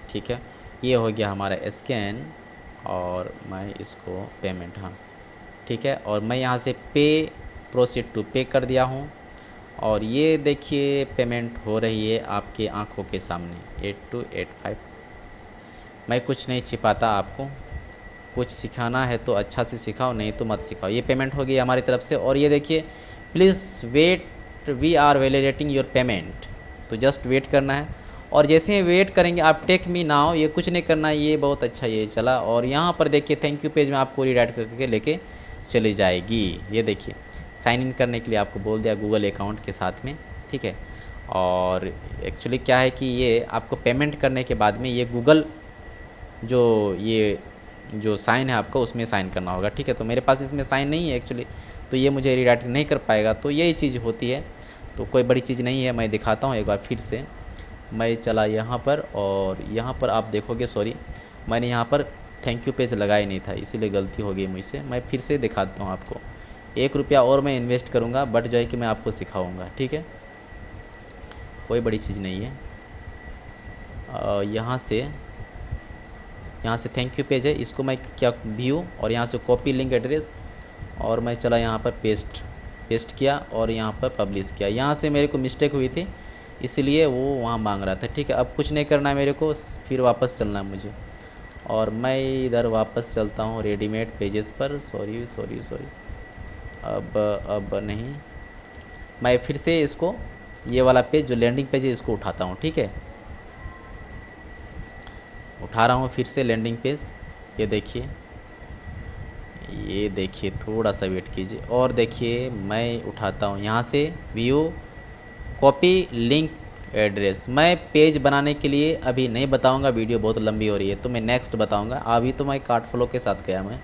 ठीक है। ये हो गया हमारा स्कैन और मैं इसको पेमेंट, हाँ ठीक है। और मैं यहाँ से पे, प्रोसीड टू पे कर दिया हूँ और ये देखिए पेमेंट हो रही है आपकी आंखों के सामने 8285। मैं कुछ नहीं छिपाता, आपको कुछ सिखाना है तो अच्छा से सिखाओ, नहीं तो मत सिखाओ। ये पेमेंट हो गई हमारी तरफ से। और ये देखिए please wait, we are validating your payment, तो जस्ट वेट करना है। और जैसे ही वेट करेंगे आप टेक मी नाउ, ये कुछ नहीं करना है, ये बहुत अच्छा ये चला। और यहाँ पर देखिए थैंक यू पेज में आपको रीडायरेक्ट करके लेके चली जाएगी। ये देखिए साइन इन करने के लिए आपको बोल दिया गूगल अकाउंट के साथ में, ठीक है। और एक्चुअली क्या है कि ये आपको पेमेंट करने के बाद में ये गूगल जो साइन है आपका उसमें साइन करना होगा, ठीक है। तो मेरे पास इसमें साइन नहीं है एक्चुअली, तो ये मुझे रीडायरेक्ट नहीं कर पाएगा, तो यही चीज़ होती है। तो कोई बड़ी चीज़ नहीं है, मैं दिखाता हूँ एक बार फिर से। मैं चला यहाँ पर और यहाँ पर आप देखोगे, सॉरी मैंने यहाँ पर थैंक यू पेज लगाया नहीं था, इसीलिए गलती हो गई मुझसे। मैं फिर से दिखाता हूँ आपको, 1 रुपया और मैं इन्वेस्ट करूँगा, बट जो है कि मैं आपको सिखाऊँगा, ठीक है। कोई बड़ी चीज़ नहीं है। यहाँ से थैंक यू पेज है, इसको मैं क्या व्यू और यहाँ से कॉपी लिंक एड्रेस और मैं चला यहाँ पर पेस्ट किया और यहाँ पर पब्लिश किया। यहाँ से मेरे को मिस्टेक हुई थी इसलिए वो वहाँ मांग रहा था, ठीक है। अब कुछ नहीं करना है मेरे को, फिर वापस चलना है मुझे। और मैं इधर वापस चलता हूँ रेडीमेड पेजेस पर, सॉरी अब नहीं, मैं फिर से इसको ये वाला पेज जो लैंडिंग पेज है इसको उठाता हूँ, ठीक है। उठा रहा हूँ फिर से लैंडिंग पेज। ये देखिए थोड़ा सा वेट कीजिए और देखिए मैं उठाता हूँ यहाँ से व्यू कॉपी लिंक एड्रेस। मैं पेज बनाने के लिए अभी नहीं बताऊंगा, वीडियो बहुत लंबी हो रही है, तो मैं नेक्स्ट बताऊंगा। अभी तो मैं कार्ट फ्लो के साथ गया मैं।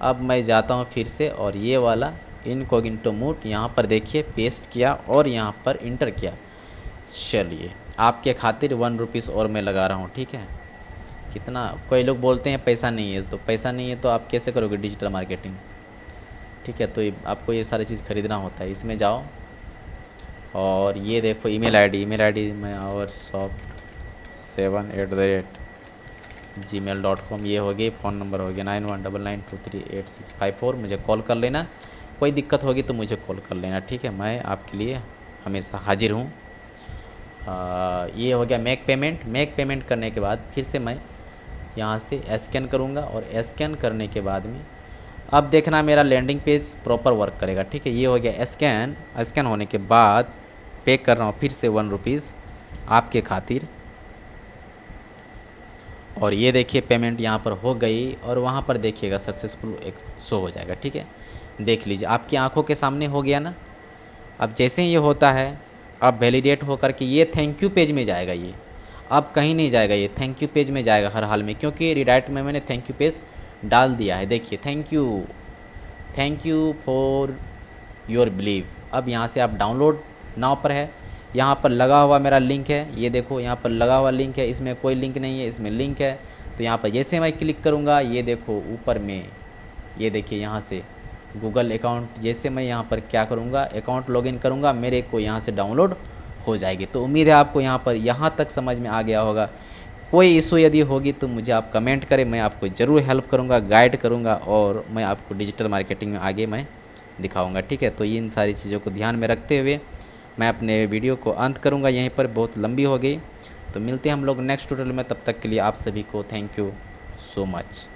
अब मैं जाता हूँ फिर से और ये वाला इनकॉग्निटो मोड यहाँ पर देखिए पेस्ट किया और यहाँ पर इंटर किया। चलिए आपके खातिर 1 रुपीज़ और मैं लगा रहा हूँ, ठीक है। कितना, कोई लोग बोलते हैं पैसा नहीं है, तो पैसा नहीं है तो आप कैसे करोगे डिजिटल मार्केटिंग, ठीक है। तो आपको ये सारी चीज़ खरीदना होता है। इसमें जाओ और ये देखो ईमेल आईडी में और shop7@gmail.com ये हो गई। फ़ोन नंबर हो गया 9199238654। मुझे कॉल कर लेना, कोई दिक्कत होगी तो मुझे कॉल कर लेना, ठीक है। मैं आपके लिए हमेशा हाजिर हूँ। ये हो गया मेक पेमेंट करने के बाद फिर से मैं यहाँ से स्कैन करूँगा और स्कैन करने के बाद में अब देखना मेरा लैंडिंग पेज प्रॉपर वर्क करेगा, ठीक है। ये हो गया स्कैन होने के बाद पे कर रहा हूँ फिर से 1 रुपीज़ आपके खातिर। और ये देखिए पेमेंट यहाँ पर हो गई और वहाँ पर देखिएगा सक्सेसफुल एक शो हो जाएगा, ठीक है। देख लीजिए आपकी आंखों के सामने हो गया ना। अब जैसे ही ये होता है अब वैलिडेट होकर के ये थैंक यू पेज में जाएगा। ये अब कहीं नहीं जाएगा, ये थैंक यू पेज में जाएगा हर हाल में, क्योंकि रिडायरेक्ट में मैंने थैंक यू पेज डाल दिया है। देखिए thank you for your believe. अब यहाँ से आप डाउनलोड नाउ पर है, यहाँ पर लगा हुआ मेरा लिंक है। ये देखो यहाँ पर लगा हुआ लिंक है, इसमें कोई लिंक नहीं है, इसमें लिंक है। तो यहाँ पर जैसे मैं क्लिक करूँगा ये देखो ऊपर में, ये देखिए यहाँ से गूगल अकाउंट, जैसे मैं यहाँ पर क्या करूँगा अकाउंट लॉगिन करूँगा मेरे को यहाँ से डाउनलोड हो जाएगी। तो उम्मीद है आपको यहाँ तक समझ में आ गया होगा। कोई इशू यदि होगी तो मुझे आप कमेंट करें, मैं आपको ज़रूर हेल्प करूँगा, गाइड करूँगा और मैं आपको डिजिटल मार्केटिंग में आगे मैं दिखाऊँगा, ठीक है। तो इन सारी चीज़ों को ध्यान में रखते हुए मैं अपने वीडियो को अंत करूँगा यहीं पर, बहुत लंबी हो गई। तो मिलते हैं हम लोग नेक्स्ट ट्यूटोरियल में, तब तक के लिए आप सभी को थैंक यू सो मच।